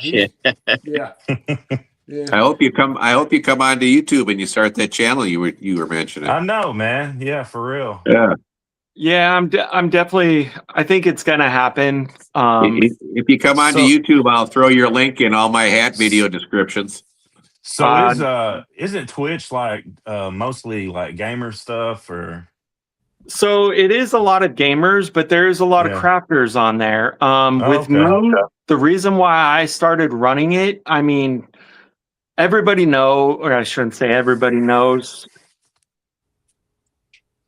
S5: I hope you come onto YouTube and you start that channel you were mentioning.
S4: I know, man. Yeah, for real.
S7: Yeah, I'm definitely. I think it's gonna happen.
S5: If you come onto YouTube, I'll throw your link in all my hat video descriptions.
S4: So isn't Twitch like mostly like gamer stuff or?
S7: So it is a lot of gamers, but there is a lot of crafters on there. With me, the reason why I started running it, I mean, everybody or I shouldn't say everybody knows.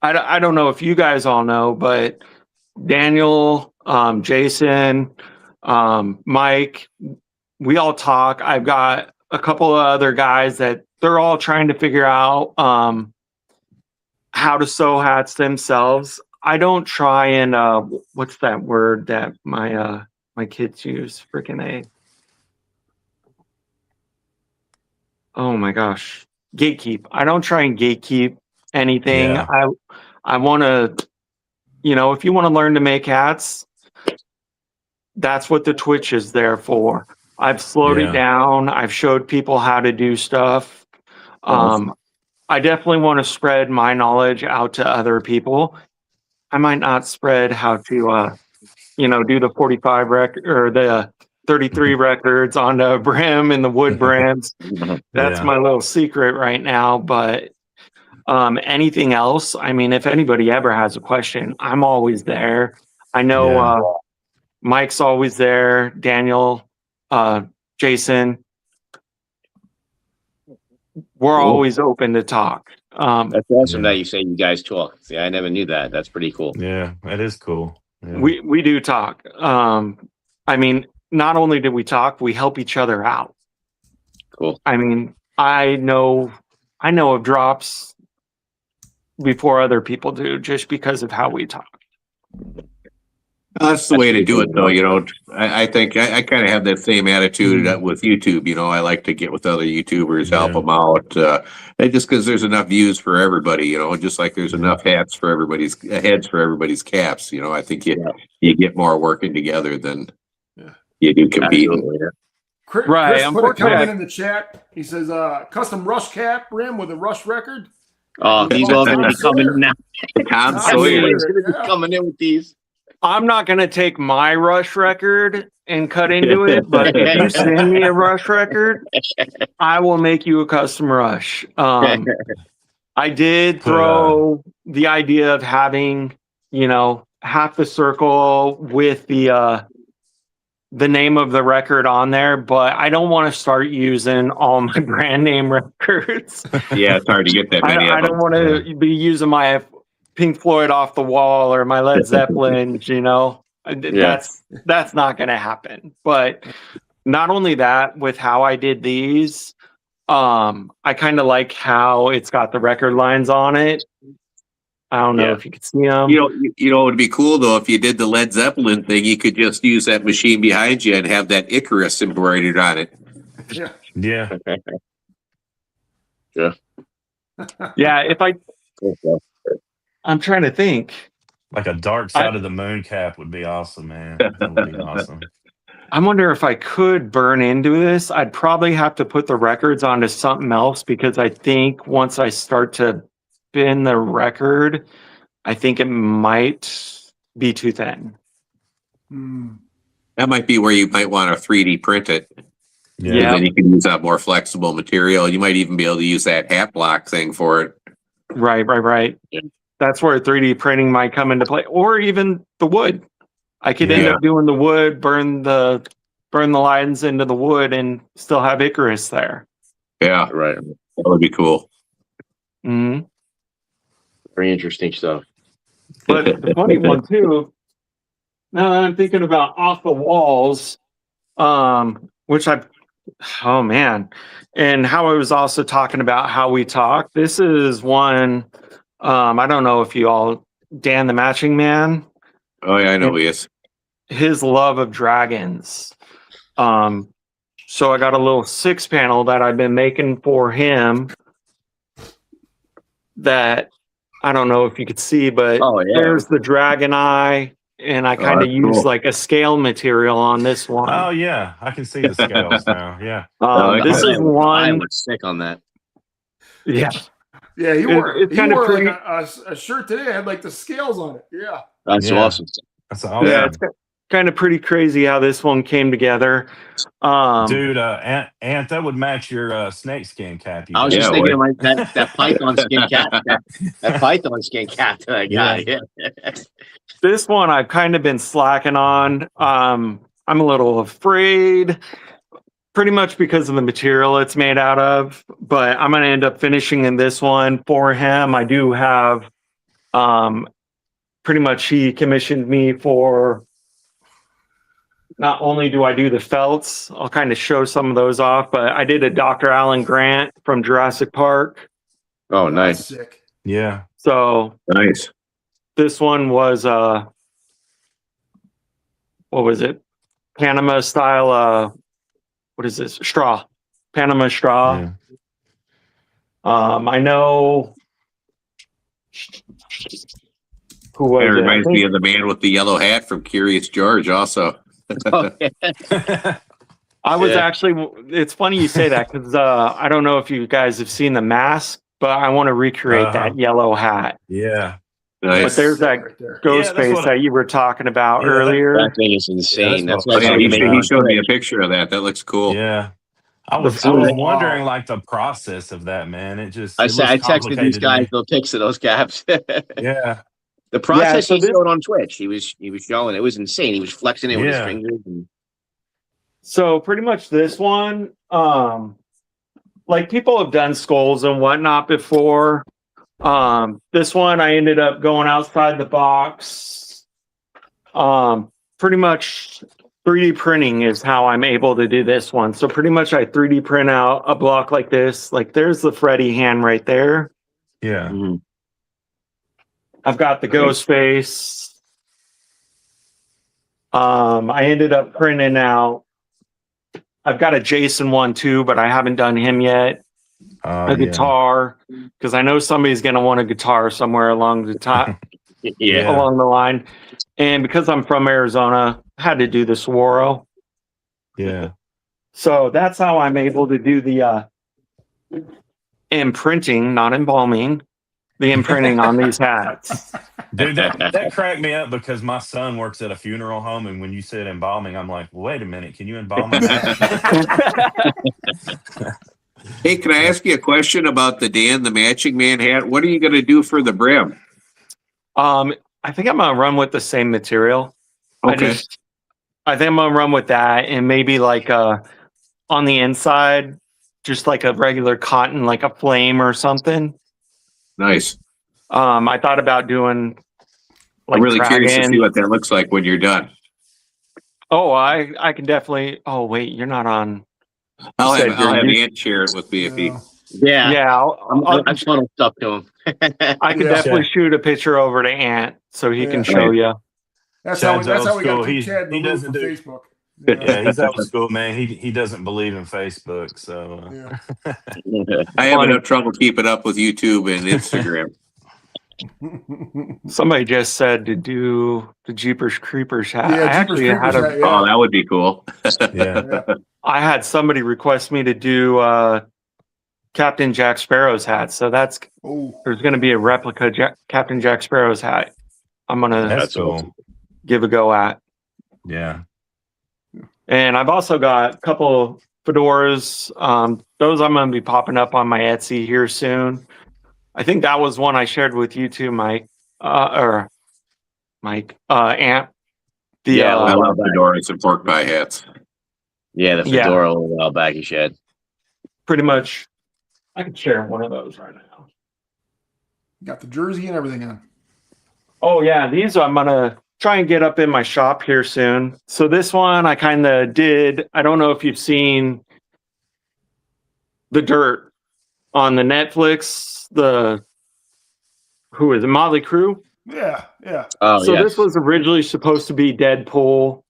S7: I don't know if you guys all know, but Daniel, Jason, Mike, we all talk. I've got a couple of other guys that they're all trying to figure out how to sew hats themselves. I don't try and what's that word that my kids use? Freaking A. Oh my gosh. Gatekeep. I don't try and gatekeep anything.
S4: Yeah.
S7: I want to, if you want to learn to make hats, that's what the Twitch is there for. I've slowed it down. I've showed people how to do stuff. I definitely want to spread my knowledge out to other people. I might not spread how to, do the 45 record or the 33 records on the brim and the wood brims. That's my little secret right now. But anything else, I mean, if anybody ever has a question, I'm always there. I know Mike's always there. Daniel, Jason. We're always open to talk.
S6: That's awesome that you say you guys talk. See, I never knew that. That's pretty cool.
S4: Yeah, that is cool. Yeah.
S7: We do talk. I mean, not only do we talk, we help each other out.
S6: Cool.
S7: I mean, I know of drops before other people do, just because of how we talk.
S5: That's the way to do it, though. I think I kind of have that same attitude with YouTube. I like to get with other YouTubers, help them out. Just because there's enough views for everybody, just like there's enough heads for everybody's caps. I think you get more working together than you do competing.
S3: Chris put a comment in the chat. He says, custom Rush cap brim with a Rush record.
S6: Oh, these all going to be coming now.
S5: Tom Sawyer.
S6: Coming in with these.
S7: I'm not going to take my Rush record and cut into it, but if you send me a Rush record, I will make you a custom Rush. I did throw the idea of having, half the circle with the name of the record on there, but I don't want to start using all my brand name records.
S5: Yeah, it's hard to get that many.
S7: I don't want to be using my Pink Floyd Off the Wall or my Led Zeppelin, That's not going to happen. But not only that, with how I did these, I kind of like how it's got the record lines on it. I don't know if you could see them.
S5: It would be cool though if you did the Led Zeppelin thing. You could just use that machine behind you and have that Icarus embroidered on it.
S3: Yeah.
S4: Yeah.
S7: Yeah. I'm trying to think.
S4: Like a Dark Side of the Moon cap would be awesome, man. That would be awesome.
S7: I wonder if I could burn into this. I'd probably have to put the records onto something else because I think once I start to spin the record, I think it might be too thin.
S5: That might be where you might want to 3D print it.
S7: Yeah.
S5: Then you can use that more flexible material. You might even be able to use that hat block thing for it.
S7: Right.
S6: Yeah.
S7: That's where 3D printing might come into play, or even the wood. I could end up doing the wood, burn the lines into the wood, and still have Icarus there.
S5: Yeah,
S6: Right.
S5: that would be cool.
S7: Mm-hmm.
S6: Very interesting stuff.
S7: But the funny one too, now that I'm thinking about Off the Walls, which oh man, and how I was also talking about how we talk. This is one, I don't know if you all, Dan the Matching Man.
S5: Oh yeah, I know who he is.
S7: His love of dragons. So I got a little 6-panel that I've been making for him that I don't know if you could see, but there's the dragon eye, and I kind of use like a scale material on this one.
S4: Oh yeah, I can see the scales now. Yeah.
S7: This is one.
S6: I was sick on that.
S7: Yeah.
S3: Yeah, he wore
S7: pretty,
S3: like a shirt today that had like the scales on it. Yeah.
S6: That's awesome.
S4: That's awesome.
S7: Yeah, it's kind of pretty crazy how this one came together.
S4: Dude, Ant, that would match your snake skin cap.
S6: I was just thinking like that python skin cap. That python skin cap that I got. Yeah.
S7: This one I've kind of been slacking on. I'm a little afraid, pretty much because of the material it's made out of, but I'm going to end up finishing in this one for him. I do have, pretty much he commissioned me for, not only do I do the felts, I'll kind of show some of those off, but I did a Dr. Alan Grant from Jurassic Park.
S6: Oh, nice.
S3: That's sick.
S4: Yeah.
S7: So
S5: Nice.
S7: this one was, what was it? Panama style, what is this? Straw. Panama straw.
S4: Yeah.
S7: I know. Who was
S5: It
S7: it?
S5: reminds me of the man with the yellow hat from Curious George also.
S7: I was actually, it's funny you say that because I don't know if you guys have seen The Mask, but I want to recreate that yellow hat.
S4: Yeah.
S5: Nice.
S7: But there's that
S3: Right there.
S7: ghost face that you were talking about earlier.
S6: That thing is insane.
S4: Yeah,
S6: that's
S5: Oh,
S6: like
S5: yeah,
S6: something
S5: he showed me a picture of that. That looks cool.
S4: Yeah. I was wondering like the process of that, man. I
S6: texted these guys the pics of those caps.
S4: Yeah.
S6: The process
S7: so
S6: he showed on Twitch, he was showing. It was insane. He was flexing it with his fingers.
S7: So pretty much this one, like people have done skulls and whatnot before. This one I ended up going outside the box. Pretty much 3D printing is how I'm able to do this one. So pretty much I 3D print out a block like this. Like there's the Freddy hand right there.
S4: Yeah.
S6: Mm-hmm.
S7: I've got the ghost face. I ended up printing out. I've got a Jason one too, but I haven't done him yet. A guitar, because I know somebody's going to want a guitar somewhere along the top, along the line. And because I'm from Arizona, I had to do the Saguaro.
S4: Yeah.
S7: So that's how I'm able to do the imprinting, not embalming, the imprinting on these hats.
S4: Dude, that cracked me up because my son works at a funeral home, and when you said embalming, I'm like, wait a minute, can you embalm a hat?
S5: Hey, can I ask you a question about the matching man hat? What are you going to do for the brim?
S7: I think I'm gonna run with the same material.
S5: Okay.
S7: I think I'm gonna run with that, and maybe like on the inside, just like a regular cotton, like a flame or something.
S5: Nice.
S7: I thought about doing like
S5: I'm really curious to
S7: dragon.
S5: see what that looks like when you're done.
S7: Oh, I can definitely. Oh wait, you're not on.
S5: I'll
S7: said
S5: have
S7: you're
S5: Ant share it with me if he.
S6: Yeah.
S7: Yeah,
S6: I'm funnel stuff to him.
S7: I can
S3: Yeah.
S7: definitely shoot a picture over to Ant so he can
S3: Yeah.
S7: show you.
S3: That's
S4: Chad's
S3: how
S4: old
S3: we got
S4: school.
S3: to keep Chad in the
S4: He
S3: loop
S4: doesn't
S3: from
S4: do.
S3: Facebook.
S4: Yeah, he's old school, man. He doesn't believe in Facebook, so.
S3: Yeah.
S5: I have enough trouble keeping up with YouTube and Instagram.
S7: Somebody just said to do the Jeepers Creepers hat.
S3: Yeah,
S7: I actually had
S3: Creepers hat, yeah.
S5: Oh, that would be cool.
S4: Yeah.
S7: I had somebody request me to do Captain Jack Sparrow's hat, so there's going to be a replica Captain Jack Sparrow's hat. I'm gonna
S4: That's cool.
S7: give a go at.
S4: Yeah.
S7: And I've also got a couple fedoras. Those I'm going to be popping up on my Etsy here soon. I think that was one I shared with you too, Mike. Ant.
S5: I love fedoras and pork pie hats.
S6: Yeah, the fedora a while back he shed.
S7: Pretty much. I could share one of those right now.
S3: Got the jersey and everything on.
S7: Oh yeah, these I'm gonna try and get up in my shop here soon. So this one I kind of did. I don't know if you've seen The Dirt on the Netflix. Who is it? Motley Crue.
S3: Yeah.
S6: Oh,
S7: So this was originally supposed to be Deadpool.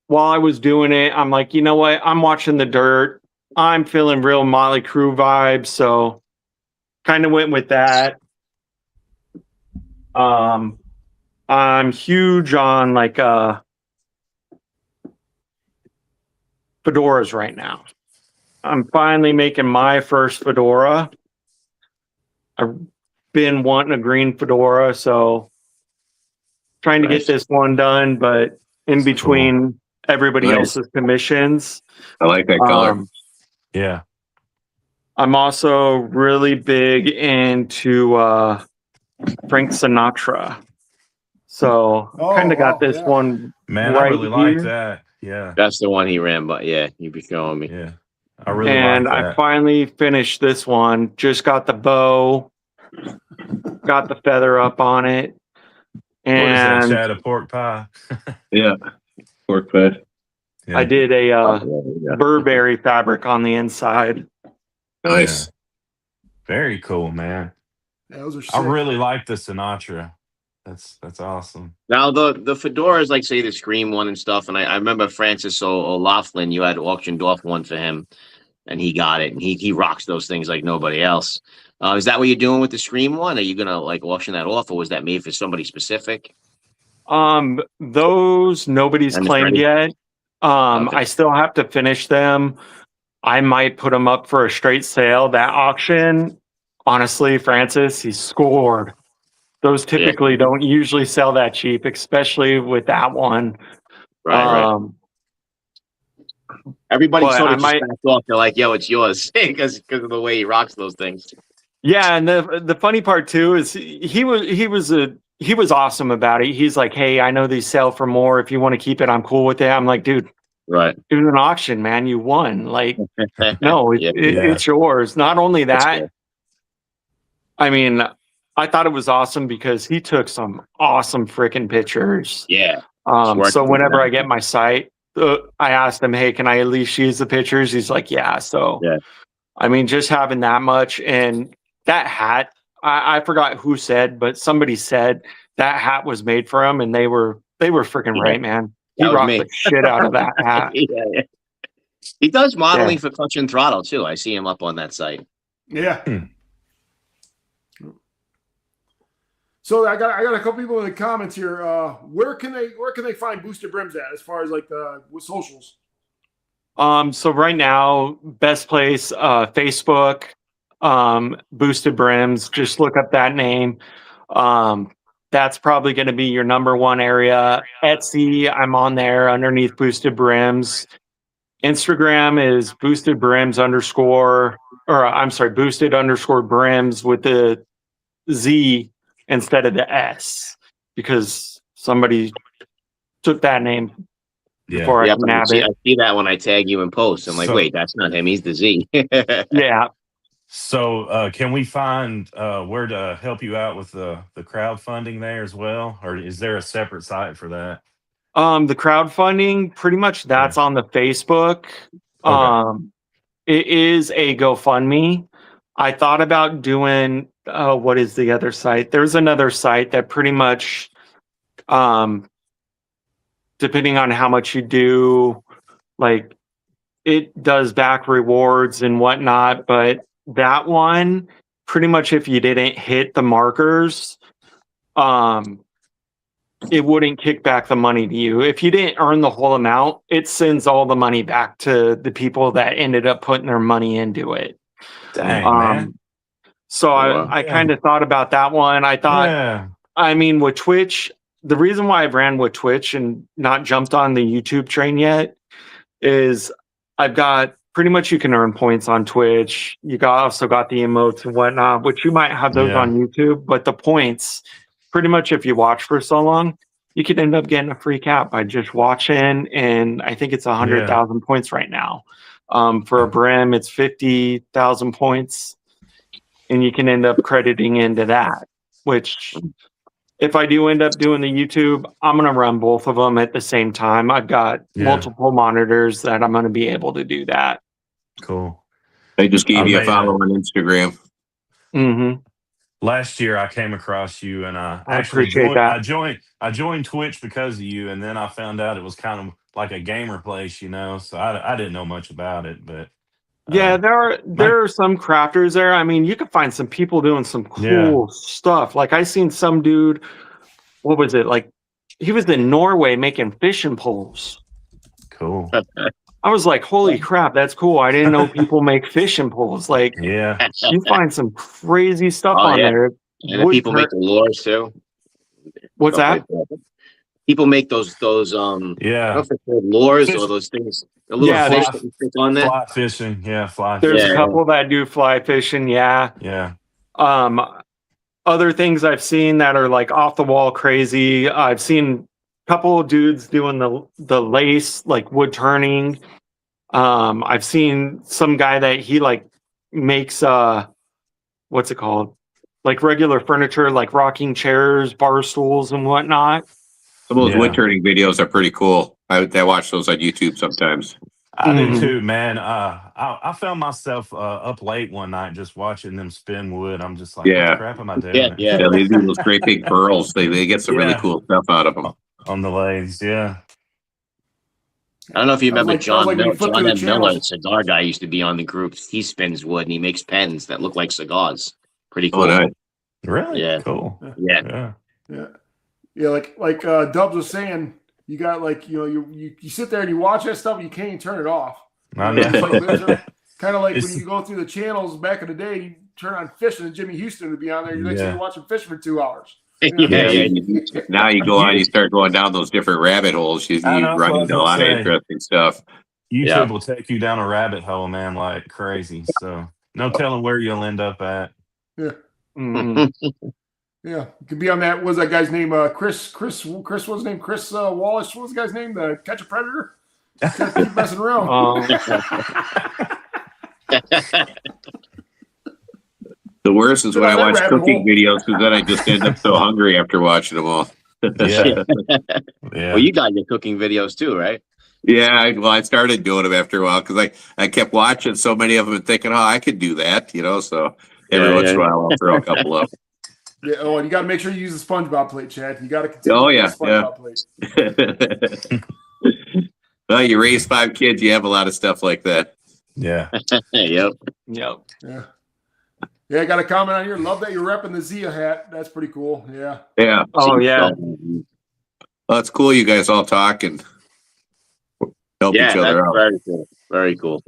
S7: While I was doing it, I'm like, you know what? I'm watching The Dirt. I'm feeling real Motley Crue vibes, so kind of went with that. I'm huge on like fedoras right now. I'm finally making my first fedora. I've been wanting a green fedora, so trying to get this one done, but in between everybody else's commissions.
S5: I like that color.
S4: Yeah.
S7: I'm also really big into Frank Sinatra. So kind of got this one.
S4: Man,
S7: right
S4: I really
S7: here.
S4: like that. Yeah.
S6: That's the one he ran, but yeah, you'd be showing me.
S4: Yeah. I really
S7: And
S4: like that.
S7: I finally finished this one. Just got the bow, got the feather up on it.
S4: What is that,
S7: And
S4: Chad? A pork pie?
S5: Yeah. Pork fed.
S4: Yeah.
S7: I did a Burberry fabric on the inside.
S5: Nice.
S4: Very cool, man.
S3: Yeah, those are sick.
S4: I really like the Sinatra. That's awesome.
S6: Now the fedoras, like say the Scream one and stuff, and I remember Francis O'Laughlin, you had auctioned off one for him, and he got it, and he rocks those things like nobody else. Is that what you're doing with the Scream one? Are you gonna like auction that off, or was that made for somebody specific?
S7: Those nobody's
S6: And it's
S7: claimed
S6: ready?
S7: yet.
S6: Okay.
S7: I still have to finish them. I might put them up for a straight sale. That auction, honestly, Francis, he scored. Those typically don't usually sell that cheap, especially with that one.
S6: Right. Everybody
S7: but
S6: sort
S7: I
S6: of
S7: might-
S6: just backed off. They're like, "Yo, it's yours," because of the way he rocks those things.
S7: Yeah, and the funny part too is he was awesome about it. He's like, "Hey, I know these sell for more. If you want to keep it, I'm cool with it." I'm like, "Dude,
S6: Right.
S7: it was an auction, man. You won. Like, no,
S6: Yeah.
S7: it's yours." Not only
S6: That's
S7: that,
S6: cool.
S7: I mean, I thought it was awesome because he took some awesome freaking pictures.
S6: Yeah.
S7: So whenever I get my site, I asked him, "Hey, can I at least use the pictures?" He's like, "Yeah." So,
S6: Yeah.
S7: I mean, just having that much and that hat, I forgot who said, but somebody said that hat was made for him, and they were freaking right, man. He
S6: That was
S7: rocked
S6: me.
S7: the shit out of that hat.
S6: Yeah. He does modeling for Clutch and Throttle too. I see him up on that site.
S3: Yeah. So I got a couple people in the comments here. Where can they find Boosted Brims at as far as like with socials?
S7: So right now, best place, Facebook, Boosted Brims. Just look up that name. That's probably going to be your number one area. Etsy, I'm on there underneath Boosted Brims. Instagram is boosted brims underscore, or I'm sorry, boosted underscore brims with the Z instead of the S, because somebody took that name before I
S6: Yeah,
S7: could nab it.
S6: I see that when I tag you in posts. I'm like,
S4: So-
S6: wait, that's not him. He's the Z.
S7: Yeah.
S4: So, can we find where to help you out with the crowdfunding there as well, or is there a separate site for that?
S7: The crowdfunding, pretty much that's on the Facebook. It is a GoFundMe. I thought about doing what is the other site? There's another site that pretty much depending on how much you do, like it does back rewards and whatnot, but that one pretty much if you didn't hit the markers, it wouldn't kick back the money to you. If you didn't earn the whole amount, it sends all the money back to the people that ended up putting their money into it.
S4: Dang, man.
S7: So I kind of thought about that one. I thought, I mean, with Twitch, the reason why I've ran with Twitch and not jumped on the YouTube train yet is I've got pretty much you can earn points on Twitch. Also got the emotes and whatnot, which you might have those on YouTube, but the points, pretty much if you watch for so long, you could end up getting a free cap by just watching. And I think it's 100,000 points right now. For a Brim, it's 50,000 points. And you can end up crediting into that, which if I do end up doing the YouTube, I'm going to run both of them at the same time. I've got multiple monitors that I'm going to be able to do that.
S4: Cool.
S5: I just gave you a follow on Instagram.
S7: Mm-hmm.
S4: Last year I came across you and I actually
S7: appreciate that.
S4: I joined Twitch because of you, and then I found out it was kind of like a gamer place, you know. So I didn't know much about it, but
S7: yeah, there are some crafters there. I mean, you can find some people doing some cool stuff. Like I seen some dude, what was it? Like he was in Norway making fishing poles.
S4: Cool.
S7: I was like, holy crap, that's cool. I didn't know people make fishing poles. Like, you find some crazy stuff on there.
S6: And the people make the lures too.
S7: What's that?
S6: People make those I don't know if it's called lures or those things. The little fish that you stick on there.
S4: Fly fishing, fly.
S7: There's a couple that do fly fishing,
S4: Yeah.
S7: Other things I've seen that are like off the wall crazy. I've seen a couple of dudes doing the lace, like wood turning. I've seen some guy that he like makes what's it called? Like regular furniture, like rocking chairs, bar stools, and whatnot.
S5: Some of those wood turning videos are pretty cool. I watch those on YouTube sometimes.
S4: I do too, man. I found myself up late one night just watching them spin wood. I'm just like, what the crap am I doing?
S5: Yeah, they do those great big pearls. They get some really cool stuff out of them.
S4: On the lathes,
S6: I don't know if you remember John Miller, cigar guy, used to be on the groups. He spins wood and he makes pens that look like cigars. Pretty cool.
S5: Oh, nice.
S4: Really?
S6: Yeah.
S4: Cool.
S6: Yeah.
S3: Like Dubs was saying, you got like you sit there and you watch that stuff and you can't even turn it off. Kind of like when you go through the channels back in the day, you turn on fishing and Jimmy Houston would be on there. You're watching fish for 2 hours.
S5: Now you go on, you start going down those different rabbit holes. You run into a lot of interesting stuff.
S4: YouTube will take you down a rabbit hole, man, like crazy. So no telling where you'll end up at.
S3: Yeah. Yeah, you could be on that. What was that guy's name? Chris. What was his name? Chris Wallace. What was the guy's name? The Catch a Predator. Keep messing around.
S5: The worst is when I watch cooking videos, because then I just end up so hungry after watching them all.
S6: Well, you got your cooking videos too, right?
S5: Yeah, I started doing them after a while because I kept watching so many of them and thinking, oh, I could do that, So every once in a while, I'll throw a couple up.
S3: Yeah. Oh, and you got to make sure you use the SpongeBob plate, Chad. You got to continue.
S5: Oh,
S3: the SpongeBob
S5: plate. Well, you raise 5 kids, you have a lot of stuff like that.
S4: Yeah.
S6: Yep.
S3: Yeah. I got a comment on here. Love that you're repping the Zia hat. That's pretty cool. Yeah.
S5: Yeah.
S7: Oh, yeah.
S5: Well, it's cool you guys all talk and help each other out.
S6: Very cool. Very cool.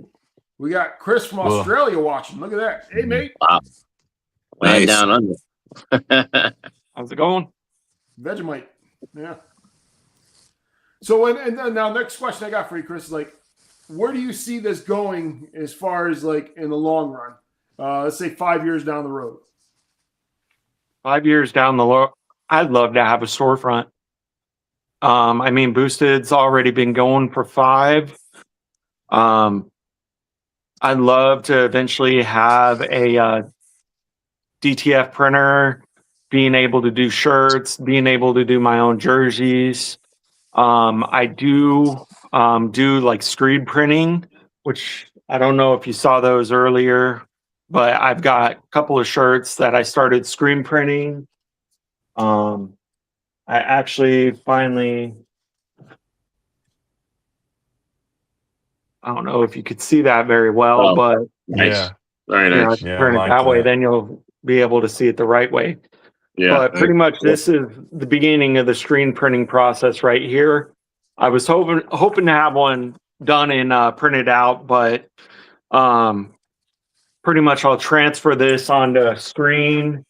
S3: We got Chris from
S4: Well-
S3: Australia watching. Look at that. Hey, mate.
S6: Wow. Land
S5: Nice.
S6: down under.
S7: How's it going?
S3: Vegemite. Yeah. So, and then now next question I got for you, Chris, is like, where do you see this going as far as like in the long run? Let's say 5 years down the road.
S7: 5 years down the road, I'd love to have a storefront. I mean, Boosted's already been going for 5. I'd love to eventually have a DTF printer, being able to do shirts, being able to do my own jerseys. I do like screen printing, which I don't know if you saw those earlier, but I've got a couple of shirts that I started screen printing. I actually finally, I don't know if you could see that very well,
S6: Oh,
S7: but
S6: Nice.
S4: Yeah.
S6: Very
S7: you know,
S6: nice.
S7: if you
S4: Yeah, I
S7: turn it
S4: like
S7: that way,
S4: that.
S7: then you'll be able to see it the right way.
S6: Yeah.
S7: But pretty much this is the beginning of the screen printing process right here. I was hoping to have one done and printed out, but pretty much I'll transfer this onto screen.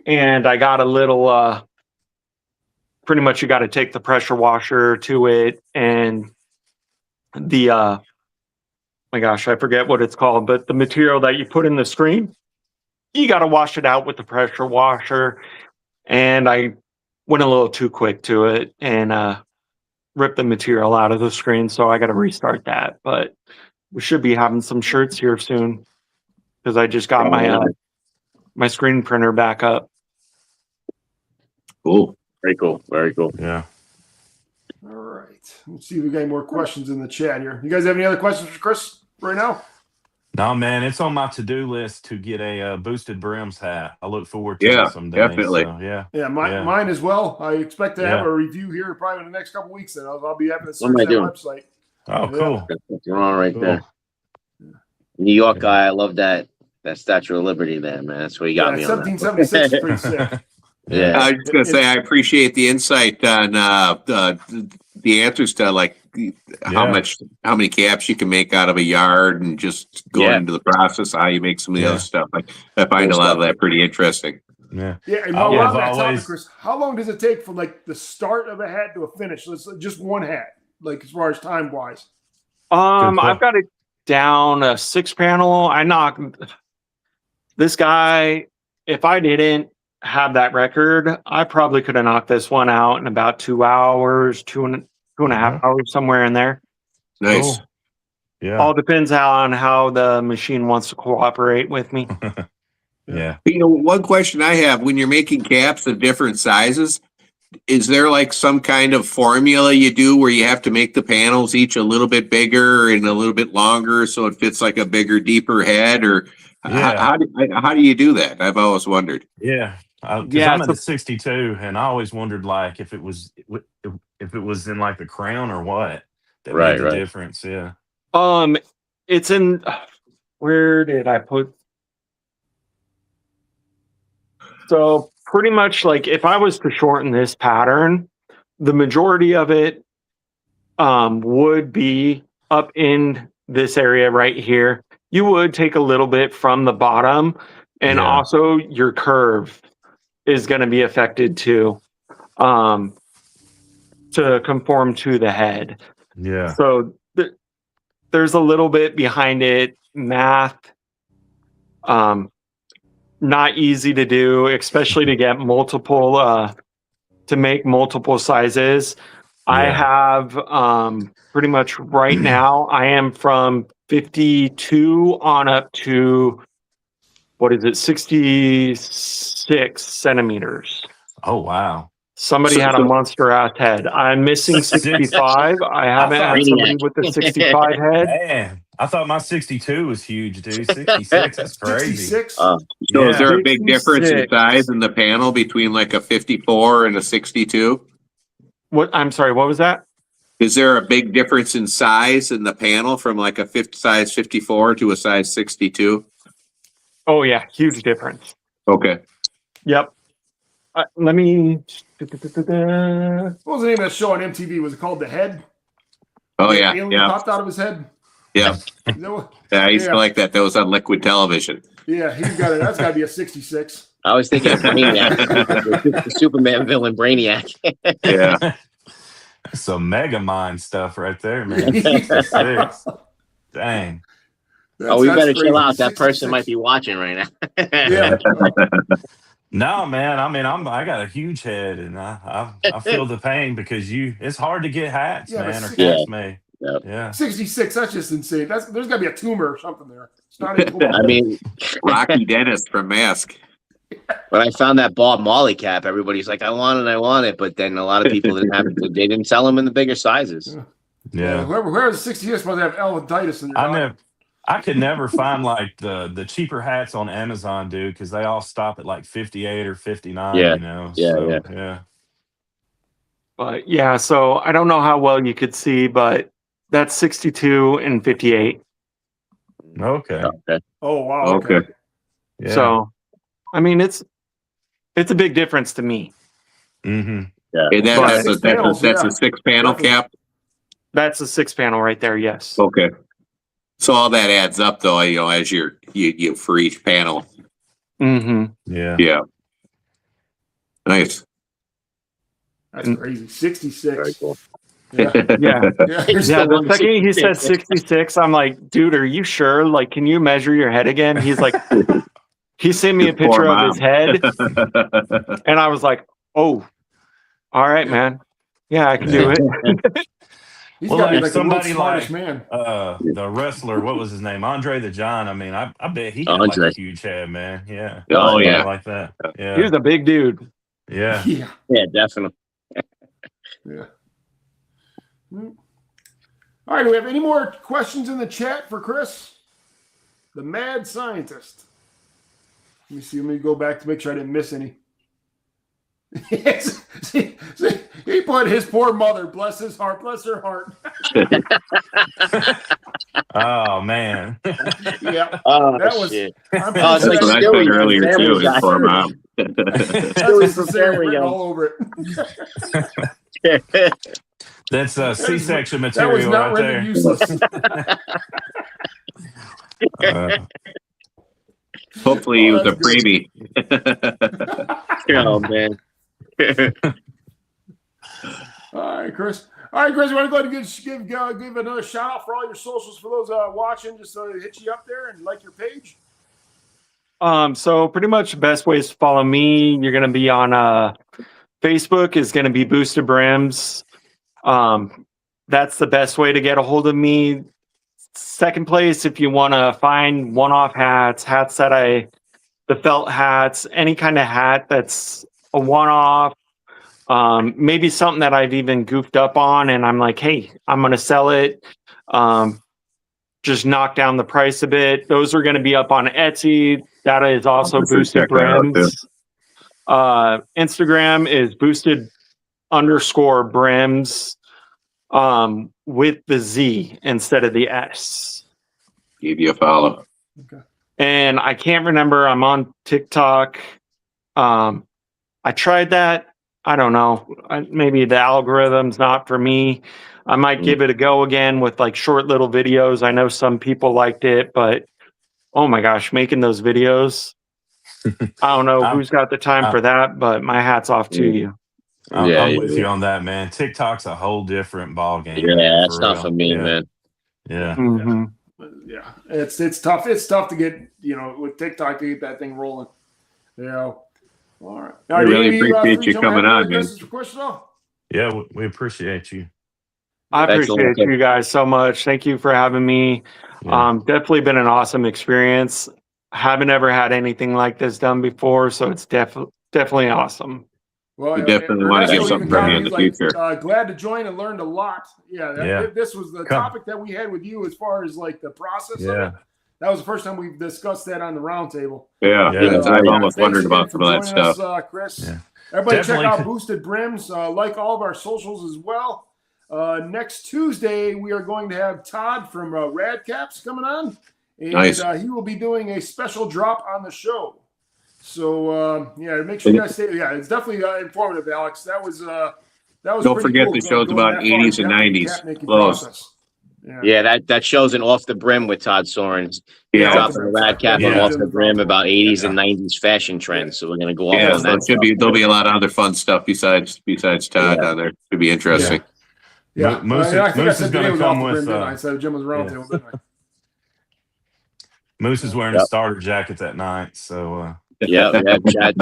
S7: And I got a little pretty much you got to take the pressure washer to it, and the my gosh, I forget what it's called, but the material that you put in the screen, you got to wash it out with the pressure washer. And I went a little too quick to it and ripped the material out of the screen, so I got to restart that. But we should be having some shirts here soon because I just got my screen printer back up.
S5: Cool.
S6: Very cool. Very cool.
S4: Yeah.
S3: All right. Let's see if we got any more questions in the chat here. You guys have any other questions for Chris right now?
S4: No, man, it's on my to-do list to get a boosted Brims hat. I look forward to
S5: Yeah,
S4: it someday.
S5: definitely.
S4: So, yeah.
S3: Yeah,
S4: Yeah.
S3: mine as well. I expect to have
S4: Yeah.
S3: a review here probably in the next couple weeks. Then I'll be having to
S6: What
S3: search
S6: am I
S3: that
S6: doing?
S3: website.
S4: Oh,
S3: Yeah.
S4: cool.
S6: That's what's going on right
S4: Cool.
S6: there. New York
S4: Yeah.
S6: guy, I love that Statue of Liberty there, man. That's what you got me on that.
S3: 1776 is pretty sick.
S6: Yeah.
S5: I was just gonna say I appreciate the insight on the answers to like how many caps you can make out of a yard and just going
S6: Yeah.
S5: into the process, how you make some of the
S4: Yeah.
S5: other stuff. Like I find a lot of that pretty interesting.
S4: Yeah.
S3: Yeah, and
S4: I
S3: while we're
S4: was
S3: on that topic,
S4: always-
S3: Chris, how long does it take from like the start of a hat to a finish? Let's just one hat, like as far as time wise.
S4: call.
S7: I've got it down a 6-panel. I knocked this guy. If I didn't have that record, I probably could have knocked this one out in about 2 hours, two and a half hours, somewhere in there.
S5: Nice.
S4: Cool. Yeah.
S7: All depends on how the machine wants to cooperate with me.
S4: Yeah.
S5: You know, one question I have when you're making caps of different sizes, is there like some kind of formula you do where you have to make the panels each a little bit bigger and a little bit longer so it fits like a bigger, deeper head? Or
S4: Yeah.
S5: how do you do that? I've always wondered.
S4: Yeah. Because
S7: Yeah,
S4: I'm at
S7: so-
S4: the 62, and I always wondered like if it was in like the crown or what that
S6: Right,
S4: made the
S6: right.
S4: difference. Yeah.
S7: It's in, where did I put? So pretty much like if I was to shorten this pattern, the majority of it would be up in this area right here. You would take a little bit from the bottom, and
S4: Yeah.
S7: also your curve is going to be affected too, to conform to the head.
S4: Yeah.
S7: So there's a little bit behind it. Math, not easy to do, especially to get multiple, to make multiple sizes. I
S4: Yeah.
S7: have pretty much right now, I am from 52 on up to, what is it, 66 centimeters.
S4: Oh, wow.
S7: Somebody
S5: So-
S7: had a monster ass head. I'm missing 65. I haven't had somebody with a 65 head.
S4: Man, I thought my 62 was huge, dude. 66, that's crazy.
S3: 66.
S5: So
S4: Yeah.
S5: is there a big difference in
S7: 66.
S5: size in the panel between like a 54 and a 62?
S7: What? I'm sorry. What was that?
S5: Is there a big difference in size in the panel from like a size 54 to a size 62?
S7: Oh yeah, huge difference.
S5: Okay.
S7: Yep. Let me.
S3: What was the name of that show on MTV? Was it called The Head?
S5: Oh
S3: The
S5: yeah,
S3: alien
S5: yeah.
S3: popped out of his head.
S5: Yeah.
S3: No,
S5: I used
S3: Yeah.
S5: to like that. That was on liquid television.
S3: yeah, he's got it. That's got to be a 66.
S6: I was thinking of Brainiac, the Superman villain Brainiac.
S5: Yeah.
S4: Some mega mind stuff right there, man.
S3: Yeah.
S4: 66. Dang.
S6: Oh, we better
S3: crazy.
S6: chill out. That
S3: 66.
S6: person might be watching right now.
S3: Yeah.
S4: No, man. I mean, I got a huge head, and I feel the pain because it's hard to get hats,
S3: Yeah, but
S4: man, or
S3: six-
S4: cats made.
S6: Yep.
S4: Yeah.
S3: 66. That's just insane. There's got to be a tumor or something there. It's not even
S6: I mean,
S5: Rocky Dennis from Mask.
S6: when I found that Bob Marley cap, everybody's like, I want it. But then a lot of people didn't have it. They didn't sell them in the bigger sizes.
S4: Yeah.
S3: Whoever has 66 must have elephantitis in their
S4: I could never find like the cheaper hats on Amazon, dude, because they all stop at like 58 or 59.
S6: Yeah.
S4: You know.
S6: Yeah,
S4: So,
S6: yeah.
S7: But yeah, so I don't know how well you could see, but that's 62 and 58.
S4: Okay.
S6: Okay.
S3: Oh, wow.
S5: Okay.
S4: Yeah.
S7: So, I mean, it's a big difference to me.
S4: Mm-hmm.
S6: Yeah.
S5: And
S3: But-
S5: that's a 6-panel cap.
S7: That's a 6-panel right there. Yes.
S5: Okay. So all that adds up, though, as you for each panel.
S7: Mm-hmm.
S4: Yeah.
S5: Yeah. Nice.
S3: That's crazy. 66.
S6: Very cool.
S3: Yeah.
S7: Yeah.
S3: Yeah.
S7: Yeah, the second he said 66, I'm like, dude, are you sure? Like, can you measure your head again? He's like, he sent me a
S5: Poor
S7: picture of
S5: mom.
S7: his head, and I was like, oh, all right, man. Yeah, I can do it.
S3: He's
S4: Well,
S3: got to be
S4: like
S3: like
S4: somebody
S3: the world's smartest
S4: like-
S3: man.
S4: The wrestler, what was his name? Andre the Giant. I mean, I bet he got
S6: Andre.
S4: like a huge head, man. Yeah.
S5: Oh,
S4: Something
S5: yeah.
S4: like that. Yeah.
S7: He was a big dude.
S4: Yeah.
S3: Yeah.
S6: Yeah, definitely.
S3: Yeah. All right. Do we have any more questions in the chat for Chris, the mad scientist? Let me see. Let me go back to make sure I didn't miss any. Yes. See, he put his poor mother, bless his heart, bless her heart.
S4: Oh man.
S3: Yeah.
S6: Oh,
S3: That was-
S6: shit.
S3: I'm
S6: Oh, it's
S3: pretty
S6: like
S5: That's what I
S3: sure
S5: said
S6: Stewie
S5: earlier,
S6: from
S5: too.
S6: Family Guy.
S5: His poor mom.
S6: Stewie from
S3: Sarah
S6: Family
S3: written
S6: Guy.
S3: all over it.
S4: That's C-section
S3: That was
S4: material
S3: not
S4: right
S3: rendered
S4: there.
S3: useless.
S5: Hopefully he
S3: Oh,
S5: was a
S3: that's good.
S5: freebie.
S6: Oh, man.
S3: All right, Chris. All right, Chris, you want to go ahead and give another shout out for all your socials for those watching? Just hit you up there and like your page.
S7: So pretty much the best ways to follow me, you're gonna be on Facebook is gonna be Boosted Brims. That's the best way to get a hold of me. Second place, if you want to find one-off hats that the felt hats, any kind of hat that's a one-off, maybe something that I've even goofed up on, and I'm like, hey, I'm gonna sell it. Just knock down the price a bit. Those are going to be up on Etsy. That is also
S5: I'll
S7: Boosted
S5: check that out,
S7: Brims. Instagram is boosted_brims with the Z instead of the S.
S5: Give you a follow.
S7: And I can't remember. I'm on TikTok. I tried that. I don't know. Maybe the algorithm's not for me. I might give it a go again with like short little videos. I know some people liked it, but oh my gosh, making those videos. I don't know who's got the time for that, but my hat's off to you.
S4: I'm with you on that, man. TikTok's a whole different ball game.
S6: Yeah,
S4: man,
S6: that's not
S4: real.
S6: for me,
S4: Yeah.
S6: man.
S4: Yeah.
S7: Mhm.
S3: Yeah, it's tough. It's tough to get with TikTok to get that thing rolling. All right.
S5: I really appreciate you coming on, man.
S4: Yeah, we appreciate you.
S7: I appreciate
S6: Excellent.
S7: you guys so much. Thank you for having me.
S4: Yeah.
S7: Definitely been an awesome experience. Haven't ever had anything like this done before, so it's definitely awesome.
S3: Well,
S5: We definitely want to get
S3: Ernesto
S5: something
S3: even
S5: from you in the
S3: commented,
S5: future.
S3: Glad to join and learned a lot.
S4: Yeah.
S3: This was the
S4: Come.
S3: topic that we had with you as far as like the process of
S4: Yeah.
S3: it. That was the first time we've discussed that on the roundtable.
S5: Yeah,
S4: Yeah.
S5: I've almost
S3: Thanks
S5: wondered
S3: again
S5: about
S3: for
S5: some of that
S3: joining us,
S5: stuff.
S3: Chris.
S4: Yeah.
S3: Everybody
S4: Definitely
S3: check out
S4: could-
S3: Boosted Brims. Like all of our socials as well. Next Tuesday, we are going to have Todd from Radcaps coming on. And
S5: Nice.
S3: he will be doing a special drop on the show. So, make sure you guys stay. Yeah, it's definitely informative, Alex. That was
S5: Don't
S3: pretty
S5: forget
S3: cool
S5: the show's
S3: going
S5: about
S3: that far
S5: 80s and
S3: into the
S5: 90s
S3: cat making
S5: close.
S3: process.
S6: Yeah, that shows an Off the Brim with Todd Sorens.
S5: Yeah.
S6: Dropping a rad cap
S3: Yeah.
S6: on Off the Brim about 80s
S4: Yeah.
S6: and 90s fashion trends. So we're gonna go off
S5: Yeah,
S6: on
S5: so
S6: that.
S5: it should be, there'll be a lot of other fun stuff besides Todd on there. Should be interesting.
S3: Yeah.
S4: Moose
S3: I think I
S4: is
S3: said
S4: going
S3: the
S4: to
S3: name was Off
S4: come
S3: the Brim,
S4: with.
S3: didn't I said Jim was Roundtable, didn't I?
S4: Moose is wearing a starter jacket that night, so
S6: Yeah.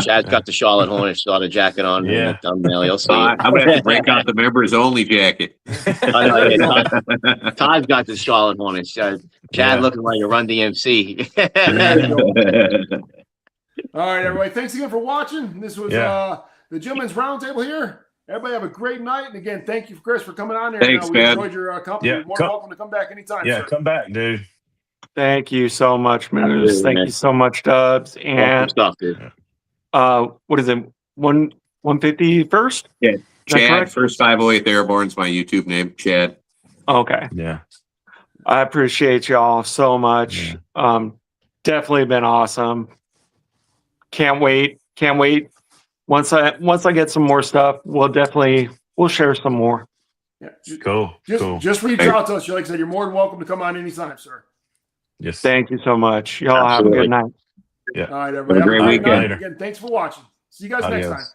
S6: Chad's got the Charlotte Hornets starter jacket on in the thumbnail. You'll see it.
S5: I'm gonna have to break out the members only jacket.
S6: Todd's got the Charlotte Hornets. Chad looking like a Run DMC.
S3: All right, everybody. Thanks again for watching. This was the Gentlemen's Roundtable here. Everybody have a great night. And again, thank you, Chris, for coming on here.
S5: Thanks,
S3: we
S5: man.
S3: enjoyed your company.
S4: Yeah,
S3: You're more than welcome to come back anytime,
S4: yeah,
S3: sir.
S4: come back, dude.
S7: Thank you so much, Moose.
S6: Absolutely,
S7: Thank
S6: man.
S7: you so much, Dubs.
S6: Awesome
S7: And
S6: stuff, dude.
S7: what is it? 150 first?
S5: Yeah,
S7: Is that
S5: Chad,
S7: correct?
S5: First 508 Airborne's my YouTube name, Chad.
S7: Okay.
S4: Yeah.
S7: I appreciate y'all so much. Definitely been awesome. Can't wait. Once I get some more stuff, we'll share some more.
S3: Yeah.
S4: Cool.
S3: Just reach out to us. Like I said, you're more than welcome to come on anytime, sir.
S4: Yes.
S7: Thank you so much. Y'all
S6: Absolutely.
S7: have a good night.
S3: All right, everybody.
S5: Have a great
S3: good
S5: weekend.
S3: night. Again, thanks for watching. See you guys next
S4: Adios.
S3: time.